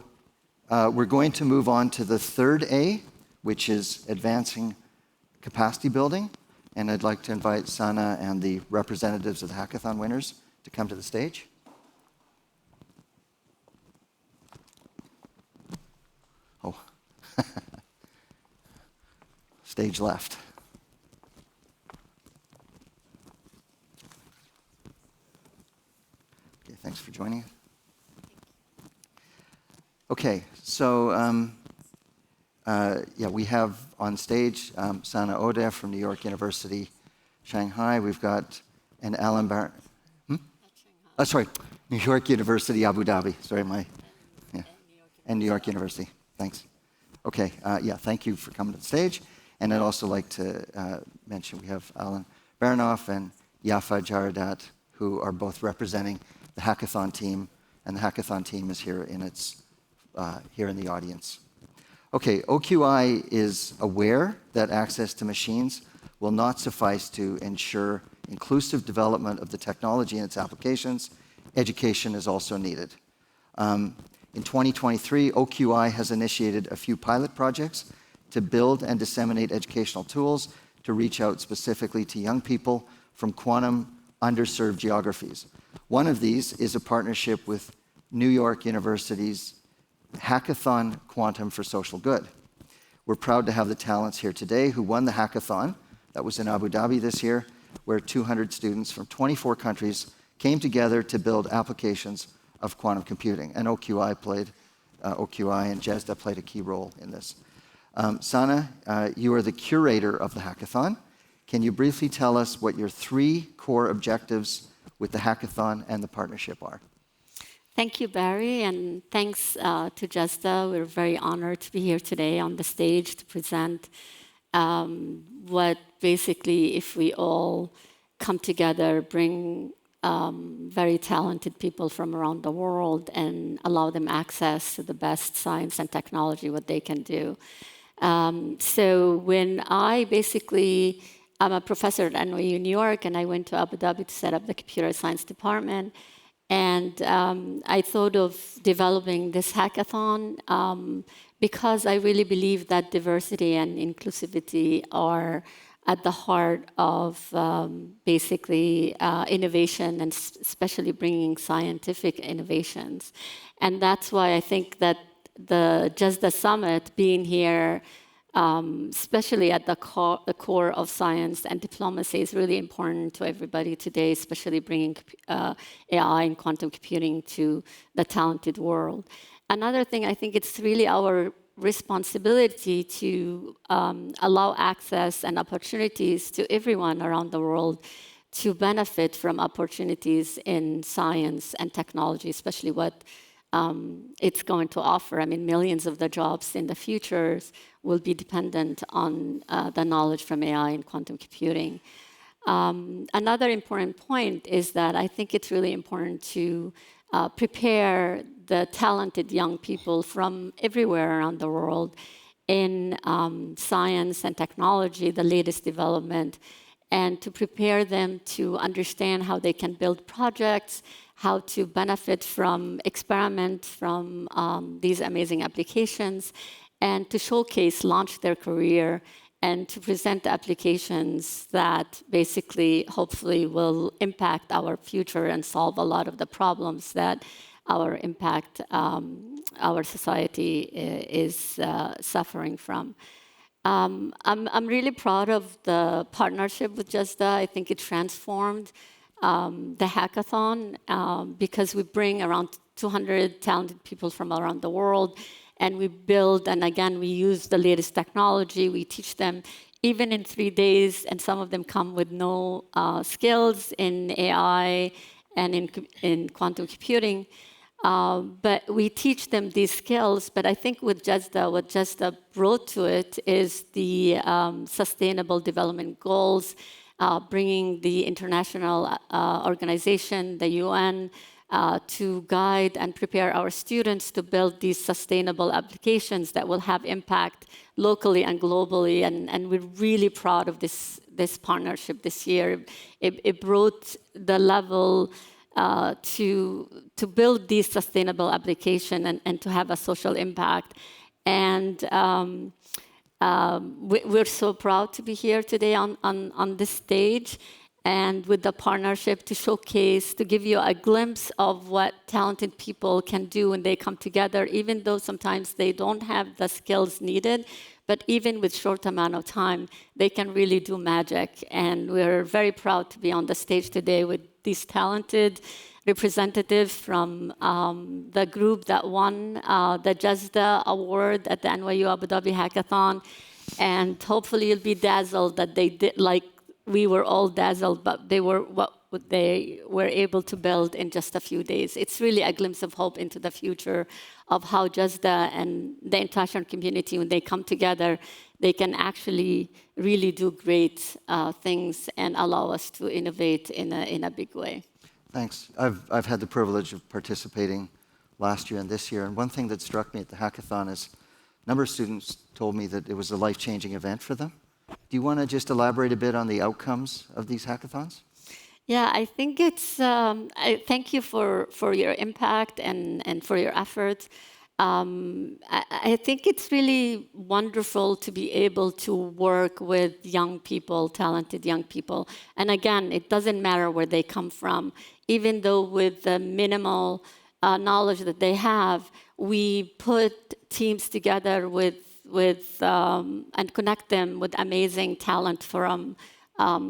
we're going to move on to the third A, which is advancing capacity building. And I'd like to invite Sana and the representatives of the hackathon winners to come to the stage. Oh, stage left. Okay, thanks for joining us. Okay, so we have on stage Sana Ode from New York University, Shanghai. We've got an Alan Bar. Sorry, New York University, Abu Dhabi. Sorry, and New York University. Thanks. Okay, thank you for coming to the stage. And I'd also like to mention we have Alan Baranoff and Yafa Jaradat, who are both representing the hackathon team, and the hackathon team is here in the audience. Okay, OQI is aware that access to machines will not suffice to ensure inclusive development of the technology and its applications. Education is also needed. In 2023, OQI has initiated a few pilot projects to build and disseminate educational tools to reach out specifically to young people from quantum underserved geographies. One of these is a partnership with New York University's Hackathon Quantum for Social Good. We're proud to have the talents here today who won the hackathon that was in Abu Dhabi this year, where 200 students from 24 countries came together to build applications of quantum computing. And OQI and GESDA played a key role in this. Sana, you are the curator of the hackathon. Can you briefly tell us what your 3 core objectives with the hackathon and the partnership are? Thank you, Barry, and thanks to GESDA. We're very honored to be here today on the stage to present what basically, if we all come together, bring very talented people from around the world and allow them access to the best science and technology, what they can do. So when I basically I'm a professor at NYU New York, and I went to Abu Dhabi to set up the computer science department. And I thought of developing this hackathon because I really believe that diversity and inclusivity are at the heart of basically innovation, and especially bringing scientific innovations. And that's why I think that the GESDA Summit being here, especially at the core of science and diplomacy, is really important to everybody today, especially bringing AI and quantum computing to the talented world. Another thing, I think it's really our responsibility to allow access and opportunities to everyone around the world to benefit from opportunities in science and technology, especially what it's going to offer. I mean, millions of the jobs in the future will be dependent on the knowledge from AI and quantum computing. Another important point is that I think it's really important to prepare the talented young people from everywhere around the world in science and technology, the latest development, and to prepare them to understand how they can build projects, how to benefit from experiment from these amazing applications, and to showcase, launch their career, and to present applications that basically, hopefully, will impact our future and solve a lot of the problems that our society is suffering from. I'm really proud of the partnership with GESDA. I think it transformed the hackathon because we bring around 200 talented people from around the world, and we build, and again, we use the latest technology. We teach them even in 3 days, and some of them come with no skills in AI and in quantum computing. But we teach them these skills. But I think with GESDA, what GESDA brought to it is the Sustainable Development Goals, bringing the international organization, the UN, to guide and prepare our students to build these sustainable applications that will have impact locally and globally. And we're really proud of this partnership this year. It brought the level to build these sustainable application and to have a social impact. And we're so proud to be here today on this stage, and with the partnership to showcase, to give you a glimpse of what talented people can do when they come together, even though sometimes they don't have the skills needed. But even with short amount of time, they can really do magic. And we're very proud to be on the stage today with these talented representatives from the group that won the GESDA award at the NYU Abu Dhabi Hackathon. And hopefully you'll be dazzled that they did, like we were all dazzled, but they were what they were able to build in just a few days. It's really a glimpse of hope into the future of how GESDA and the international community, when they come together, they can actually really do great things and allow us to innovate in a big way. Thanks. I've had the privilege of participating last year and this year, and one thing that struck me at the hackathon is a number of students told me that it was a life-changing event for them. Do you want to just elaborate a bit on the outcomes of these hackathons? Yeah, I think it's, thank you for your impact and for your efforts. I think it's really wonderful to be able to work with young people, talented young people. And again, it doesn't matter where they come from. Even though with the minimal knowledge that they have, we put teams together with and connect them with amazing talent from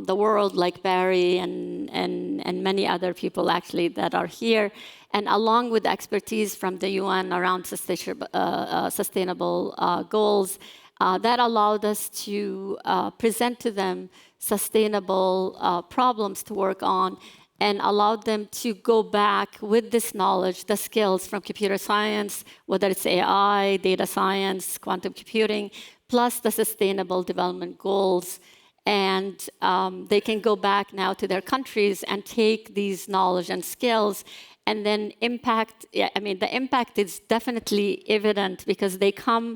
the world, like Barry and many other people actually that are here. And along with expertise from the UN around sustainable goals, that allowed us to present to them sustainable problems to work on, and allowed them to go back with this knowledge, the skills from computer science, whether it's AI, data science, quantum computing, plus the Sustainable Development Goals. And they can go back now to their countries and take these knowledge and skills And then impact, yeah, I mean, the impact is definitely evident because they come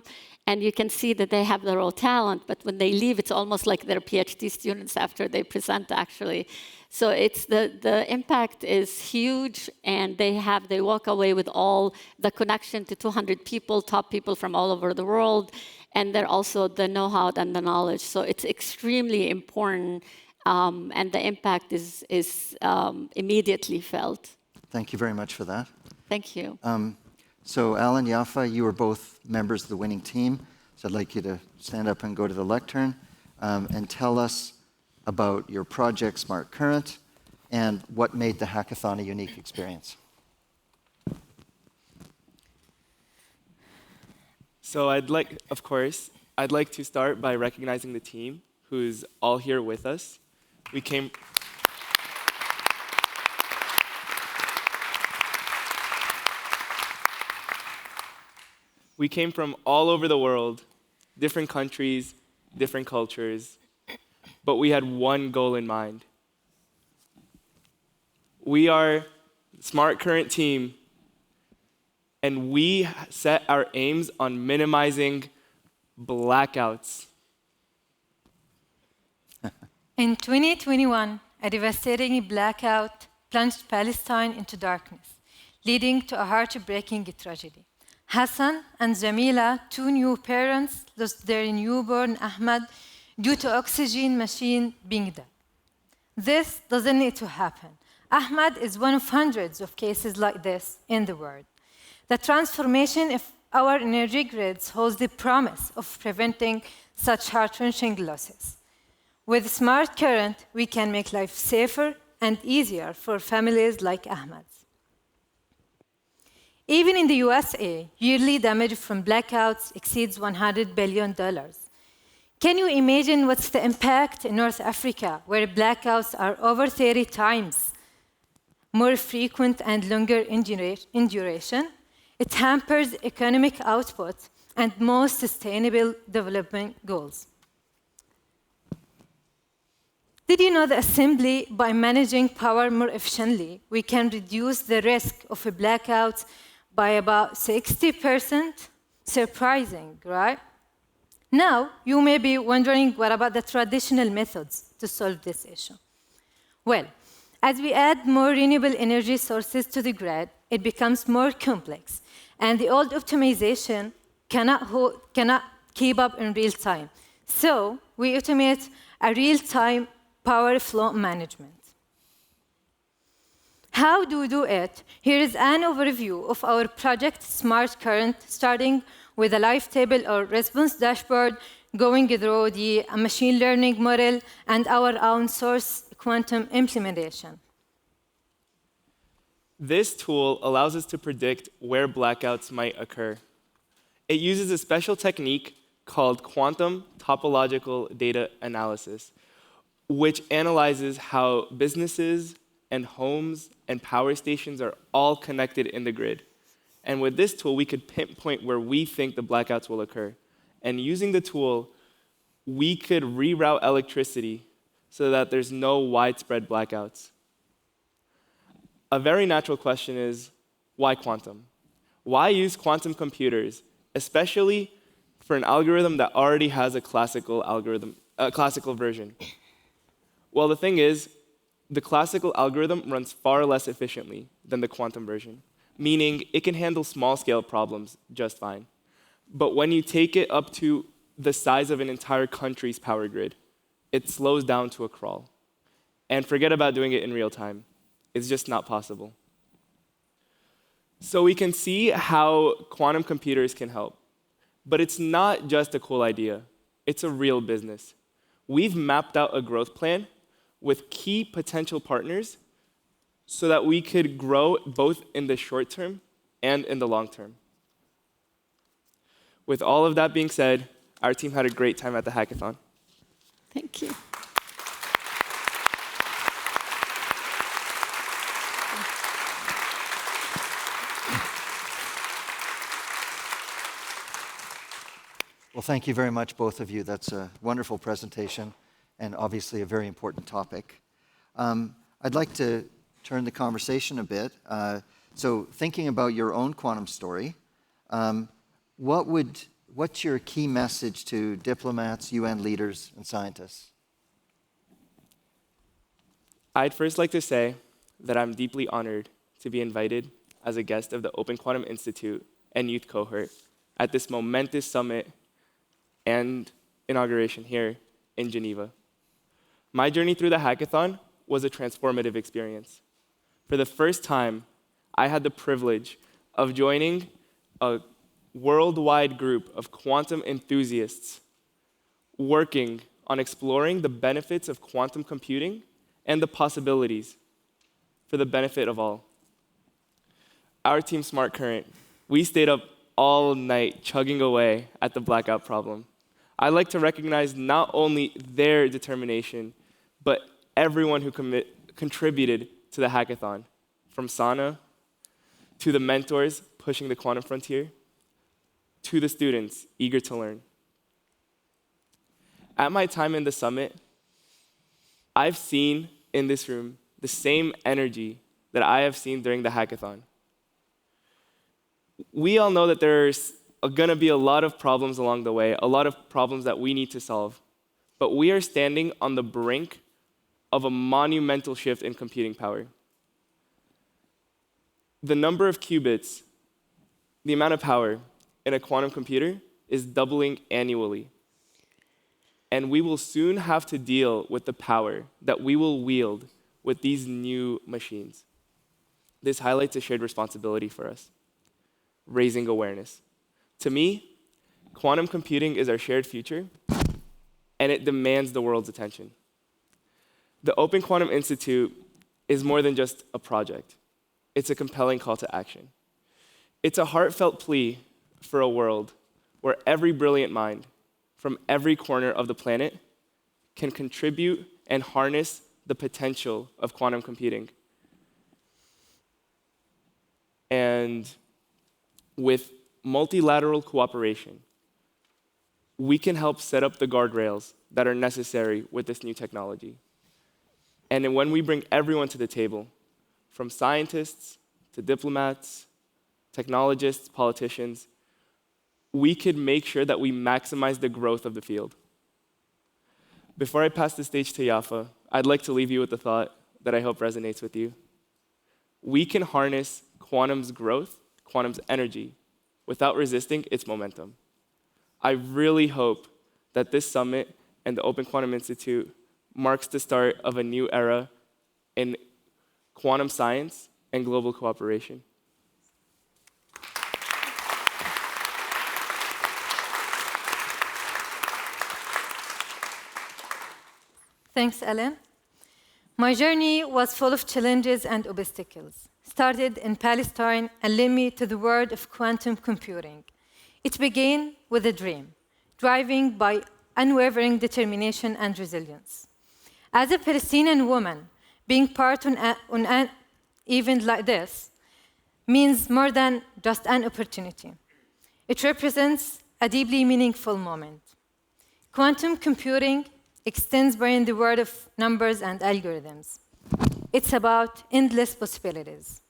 and you can see that they have their raw talent, but when they leave, it's almost like they're PhD students after they present, actually. So it's the impact is huge, and they walk away with all the connection to 200 people, top people from all over the world, and they're also the know-how and the knowledge. So it's extremely important, and the impact is immediately felt. Thank you very much for that. Thank you. So Alan, Yafa, you are both members of the winning team. So I'd like you to stand up and go to the lectern and tell us about your project, Smart Current, and what made the hackathon a unique experience. So I'd like to start by recognizing the team who's all here with us. We came from all over the world, different countries, different cultures, but we had one goal in mind. We are Smart Current team, and we set our aims on minimizing blackouts. In 2021, a devastating blackout plunged Palestine into darkness, leading to a heartbreaking tragedy. Hassan and Jamila, two new parents, lost their newborn Ahmad due to oxygen machine being dead. This doesn't need to happen. Ahmad is one of hundreds of cases like this in the world. The transformation of our energy grids holds the promise of preventing such heart-wrenching losses. With Smart Current, we can make life safer and easier for families like Ahmad's. Even in the USA, yearly damage from blackouts exceeds $100 billion. Can you imagine what's the impact in North Africa, where blackouts are over 30 times more frequent and longer in duration? It hampers economic output and most sustainable development goals. Did you know that simply by managing power more efficiently, we can reduce the risk of a blackout by about 60%? Surprising, right? Now, you may be wondering, what about the traditional methods to solve this issue? Well, as we add more renewable energy sources to the grid, it becomes more complex, and the old optimization cannot keep up in real time. So we automate a real-time power flow management. How do we do it? Here is an overview of our project Smart Current, starting with a live table or response dashboard, going through the machine learning model and our own source quantum implementation. This tool allows us to predict where blackouts might occur. It uses a special technique called quantum topological data analysis, which analyzes how businesses and homes and power stations are all connected in the grid. And with this tool, we could pinpoint where we think the blackouts will occur. And using the tool, we could reroute electricity so that there's no widespread blackouts. A very natural question is, why quantum? Why use quantum computers, especially for an algorithm that already has a classical version? Well, the thing is, the classical algorithm runs far less efficiently than the quantum version, meaning it can handle small-scale problems just fine. But when you take it up to the size of an entire country's power grid, it slows down to a crawl. And forget about doing it in real time. It's just not possible. So we can see how quantum computers can help. But it's not just a cool idea. It's a real business. We've mapped out a growth plan with key potential partners so that we could grow both in the short term and in the long term. With all of that being said, our team had a great time at the hackathon. Thank you. Well, thank you very much, both of you. That's a wonderful presentation and obviously a very important topic. I'd like to turn the conversation a bit. So thinking about your own quantum story, what's your key message to diplomats, UN leaders, and scientists? I'd first like to say that I'm deeply honored to be invited as a guest of the Open Quantum Institute and Youth Cohort at this momentous summit and inauguration here in Geneva. My journey through the hackathon was a transformative experience. For the first time, I had the privilege of joining a worldwide group of quantum enthusiasts working on exploring the benefits of quantum computing and the possibilities for the benefit of all. Our team, Smart Current, we stayed up all night chugging away at the blackout problem. I'd like to recognize not only their determination, but everyone who contributed to the hackathon, from Sana to the mentors pushing the quantum frontier, to the students eager to learn. At my time in the summit, I've seen in this room the same energy that I have seen during the hackathon. We all know that there's going to be a lot of problems along the way, a lot of problems that we need to solve. But we are standing on the brink of a monumental shift in computing power. The number of qubits, the amount of power in a quantum computer is doubling annually. And we will soon have to deal with the power that we will wield with these new machines. This highlights a shared responsibility for us, raising awareness. To me, quantum computing is our shared future, and it demands the world's attention. The Open Quantum Institute is more than just a project. It's a compelling call to action. It's a heartfelt plea for a world where every brilliant mind from every corner of the planet can contribute and harness the potential of quantum computing. And with multilateral cooperation, we can help set up the guardrails that are necessary with this new technology. And then when we bring everyone to the table, from scientists to diplomats, technologists, politicians, we could make sure that we maximize the growth of the field. Before I pass the stage to Yafa, I'd like to leave you with a thought that I hope resonates with you. We can harness quantum's growth, quantum's energy, without resisting its momentum. I really hope that this summit and the Open Quantum Institute marks the start of a new era in quantum science and global cooperation. Thanks, Ellen. My journey was full of challenges and obstacles. Started in Palestine and led me to the world of quantum computing. It began with a dream, driven by unwavering determination and resilience. As a Palestinian woman, being part on an event like this means more than just an opportunity. It represents a deeply meaningful moment. Quantum computing extends beyond the world of numbers and algorithms. It's about endless possibilities.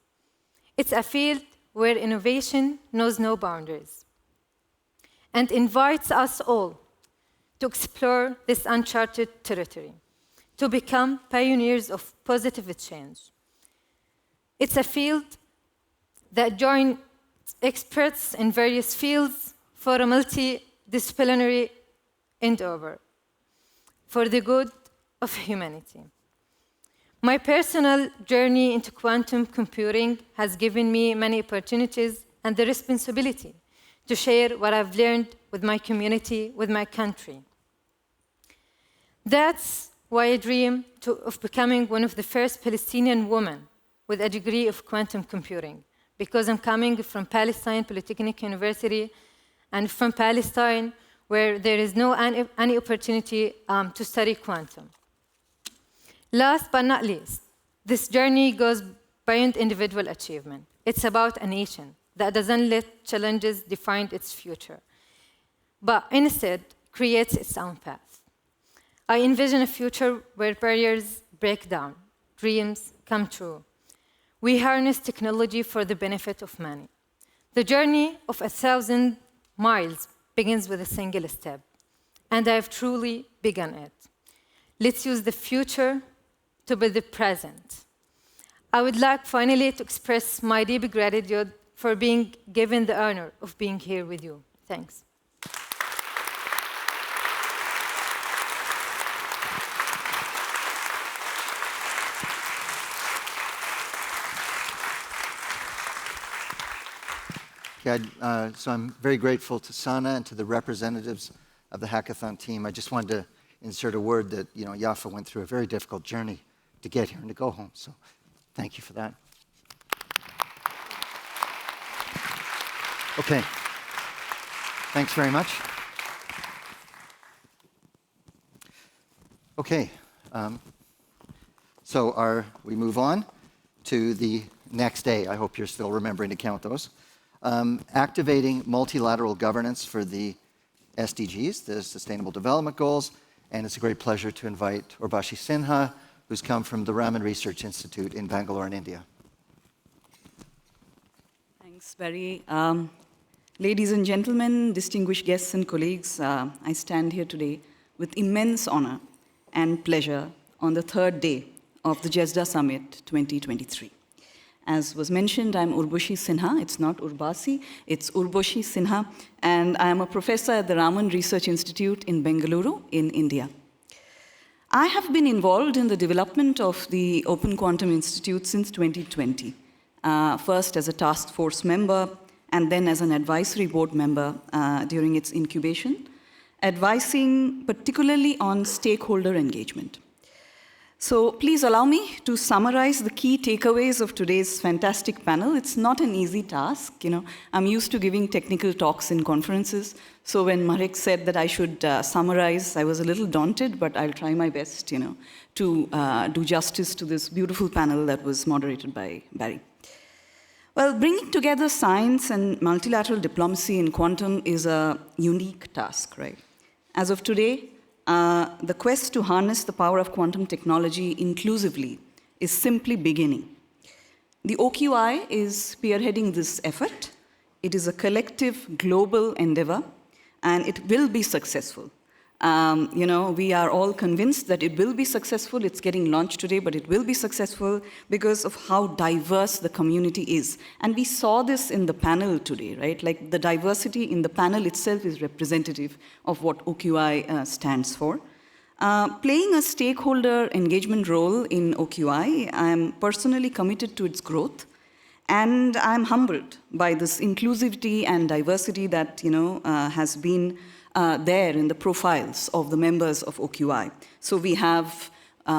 It's a field where innovation knows no boundaries and invites us all to explore this uncharted territory, to become pioneers of positive change. It's a field that joins experts in various fields for a multidisciplinary endeavor for the good of humanity. My personal journey into quantum computing has given me many opportunities and the responsibility to share what I've learned with my community, with my country. That's why I dream of becoming one of the first Palestinian women with a degree of quantum computing, because I'm coming from Palestine Polytechnic University and from Palestine, where there is no any opportunity to study quantum. Last but not least, this journey goes beyond individual achievement. It's about a nation that doesn't let challenges define its future, but instead creates its own path. I envision a future where barriers break down, dreams come true. We harness technology for the benefit of many. The journey of 1,000 miles begins with a single step, and I have truly begun it. Let's use the future to build the present. I would like finally to express my deep gratitude for being given the honor of being here with you. Thanks. Okay, so I'm very grateful to Sana and to the representatives of the hackathon team. I just wanted to insert a word that, Yafa went through a very difficult journey to get here and to go home. So thank you for that. Okay. Thanks very much. Okay. So we move on to the next day. I hope you're still remembering to count those. Activating multilateral governance for the SDGs, the Sustainable Development Goals, and it's a great pleasure to invite Urvashi Sinha, who's come from the Raman Research Institute in Bangalore in India. Thanks, Barry. Ladies and gentlemen, distinguished guests and colleagues, I stand here today with immense honor and pleasure on the third day of the GESDA Summit 2023. As was mentioned, I'm Urvashi Sinha. It's not Urbasi, it's Urvashi Sinha, and I am a professor at the Raman Research Institute in Bengaluru in India. I have been involved in the development of the Open Quantum Institute since 2020, first as a task force member and then as an advisory board member during its incubation, advising particularly on stakeholder engagement. So please allow me to summarize the key takeaways of today's fantastic panel. It's not an easy task. I'm used to giving technical talks in conferences. So when Marek said that I should summarize, I was a little daunted, but I'll try my best, to do justice to this beautiful panel that was moderated by Barry. Well, bringing together science and multilateral diplomacy in quantum is a unique task, right? As of today, the quest to harness the power of quantum technology inclusively is simply beginning. The OQI is spearheading this effort. It is a collective global endeavor, and it will be successful. We are all convinced that it will be successful. It's getting launched today, but it will be successful because of how diverse the community is. And we saw this in the panel today, right? Like the diversity in the panel itself is representative of what OQI stands for. Playing a stakeholder engagement role in OQI, I am personally committed to its growth. And I'm humbled by this inclusivity and diversity that, has been there in the profiles of the members of OQI. So we have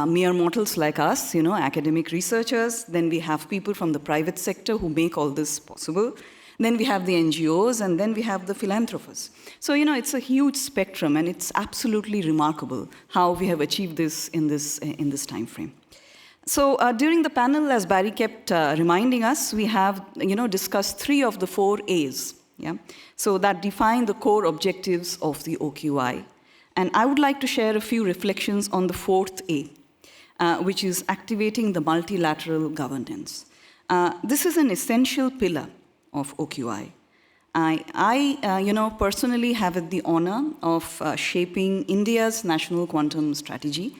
mere mortals like us, academic researchers. Then we have people from the private sector who make all this possible. Then we have the NGOs, and then we have the philanthropists. So, it's a huge spectrum, and it's absolutely remarkable how we have achieved this in this time frame. So during the panel, as Barry kept reminding us, we have, discussed 3 of the 4 A's. Yeah? So that define the core objectives of the OQI. And I would like to share a few reflections on the 4th A, which is activating the multilateral governance. This is an essential pillar of OQI. I personally have had the honor of shaping India's national quantum strategy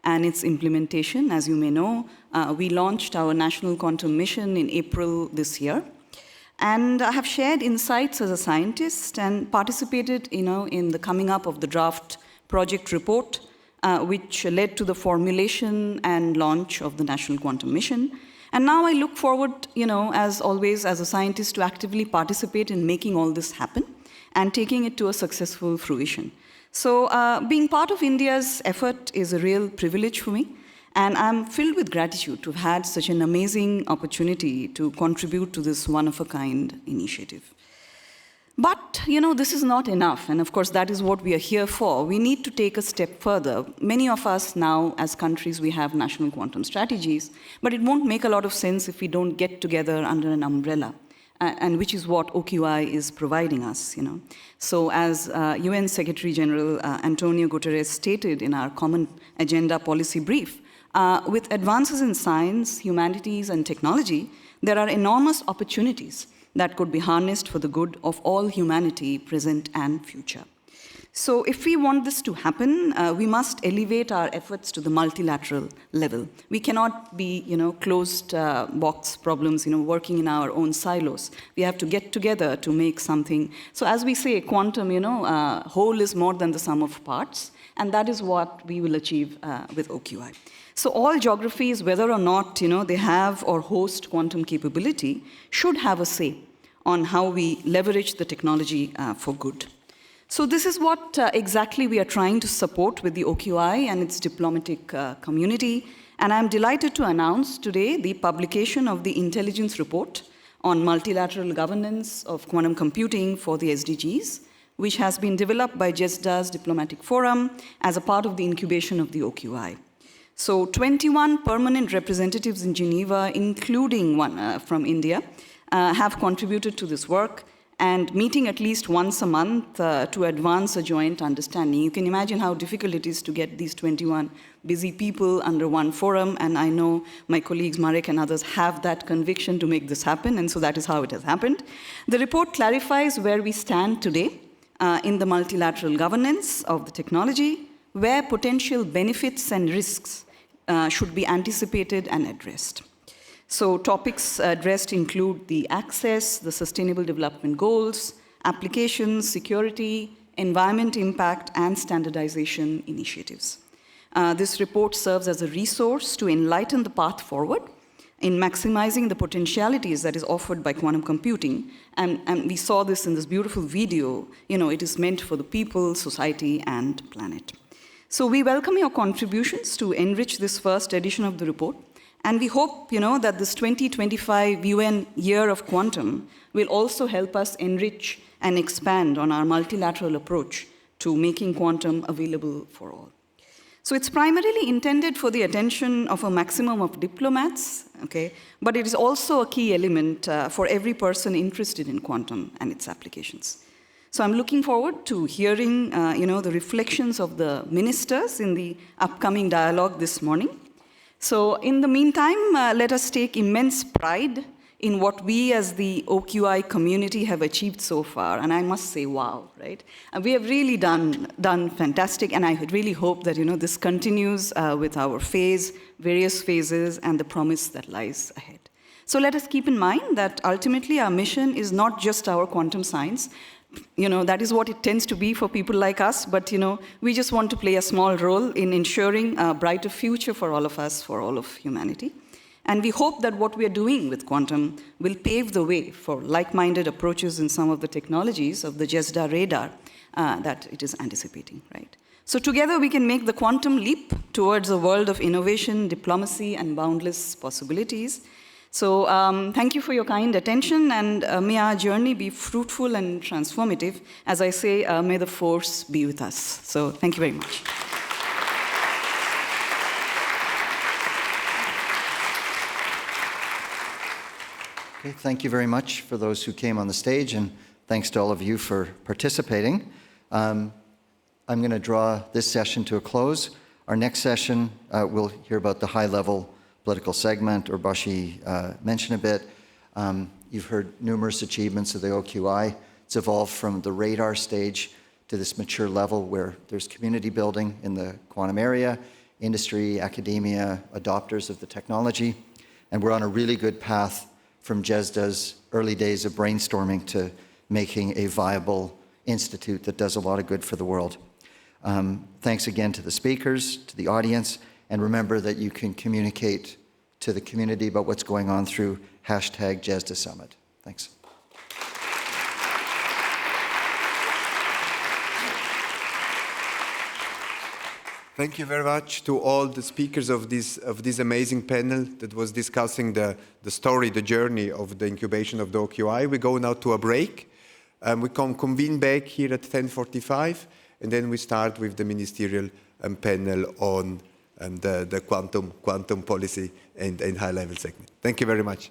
and its implementation. As you may know, we launched our national quantum mission in April this year. And I have shared insights as a scientist and participated, in the coming up of the draft project report, which led to the formulation and launch of the National Quantum Mission. And now I look forward, as always, as a scientist, to actively participate in making all this happen and taking it to a successful fruition. So being part of India's effort is a real privilege for me. And I'm filled with gratitude to have had such an amazing opportunity to contribute to this one-of-a-kind initiative. But, this is not enough. And of course, that is what we are here for. We need to take a step further. Many of us now, as countries, we have national quantum strategies. But it won't make a lot of sense if we don't get together under an umbrella, and which is what OQI is providing us, So as UN Secretary General Antonio Guterres stated in our Common Agenda Policy Brief, With advances in science, humanities, and technology, there are enormous opportunities that could be harnessed for the good of all humanity, present and future. So if we want this to happen, we must elevate our efforts to the multilateral level. We cannot be, closed box problems, working in our own silos. We have to get together to make something. So as we say, quantum, whole is more than the sum of parts, and that is what we will achieve with OQI. So all geographies, whether or not, they have or host quantum capability, should have a say on how we leverage the technology for good. So this is what exactly we are trying to support with the OQI and its diplomatic community. And I'm delighted to announce today the publication of the intelligence report on multilateral governance of quantum computing for the SDGs, which has been developed by GESDA's Diplomatic Forum as a part of the incubation of the OQI. So 21 permanent representatives in Geneva, including one from India, have contributed to this work, and meeting at least once a month to advance a joint understanding. You can imagine how difficult it is to get these 21 busy people under one forum, and I know my colleagues Marek and others have that conviction to make this happen, and so that is how it has happened. The report clarifies where we stand today in the multilateral governance of the technology, where potential benefits and risks should be anticipated and addressed. So topics addressed include the access, the sustainable development goals, applications, security, environment impact, and standardization initiatives. This report serves as a resource to enlighten the path forward in maximizing the potentialities that is offered by quantum computing. And we saw this in this beautiful video. It is meant for the people, society, and planet. So we welcome your contributions to enrich this first edition of the report. And we hope, that this 2025 UN Year of Quantum will also help us enrich and expand on our multilateral approach to making quantum available for all. So it's primarily intended for the attention of a maximum of diplomats, okay? But it is also a key element for every person interested in quantum and its applications. So I'm looking forward to hearing, the reflections of the ministers in the upcoming dialogue this morning. So in the meantime, let us take immense pride in what we as the OQI community have achieved so far. And I must say, wow, right? We have really done fantastic, and I really hope that this continues with our various phases, and the promise that lies ahead. So let us keep in mind that ultimately our mission is not just our quantum science. That is what it tends to be for people like us, but we just want to play a small role in ensuring a brighter future for all of us, for all of humanity. And we hope that what we are doing with quantum will pave the way for like-minded approaches in some of the technologies of the GESDA radar that it is anticipating, right? So together we can make the quantum leap towards a world of innovation, diplomacy, and boundless possibilities. So thank you for your kind attention, and may our journey be fruitful and transformative. As I say, may the force be with us. So thank you very much. Okay, thank you very much for those who came on the stage, and thanks to all of you for participating. I'm going to draw this session to a close. Our next session, we'll hear about the high-level political segment, or Bashi mentioned a bit. You've heard numerous achievements of the OQI. It's evolved from the radar stage to this mature level where there's community building in the quantum area, industry, academia, adopters of the technology. And we're on a really good path from GESDA's early days of brainstorming to making a viable institute that does a lot of good for the world. Thanks again to the speakers, to the audience, and remember that you can communicate to the community about what's going on through #GESDA Summit. Thanks. Thank you very much to all the speakers of this amazing panel that was discussing the story, the journey of the incubation of the OQI. We go now to a break. We can convene back here at 10:45, and then we start with the ministerial panel on the quantum policy and high-level segment. Thank you very much.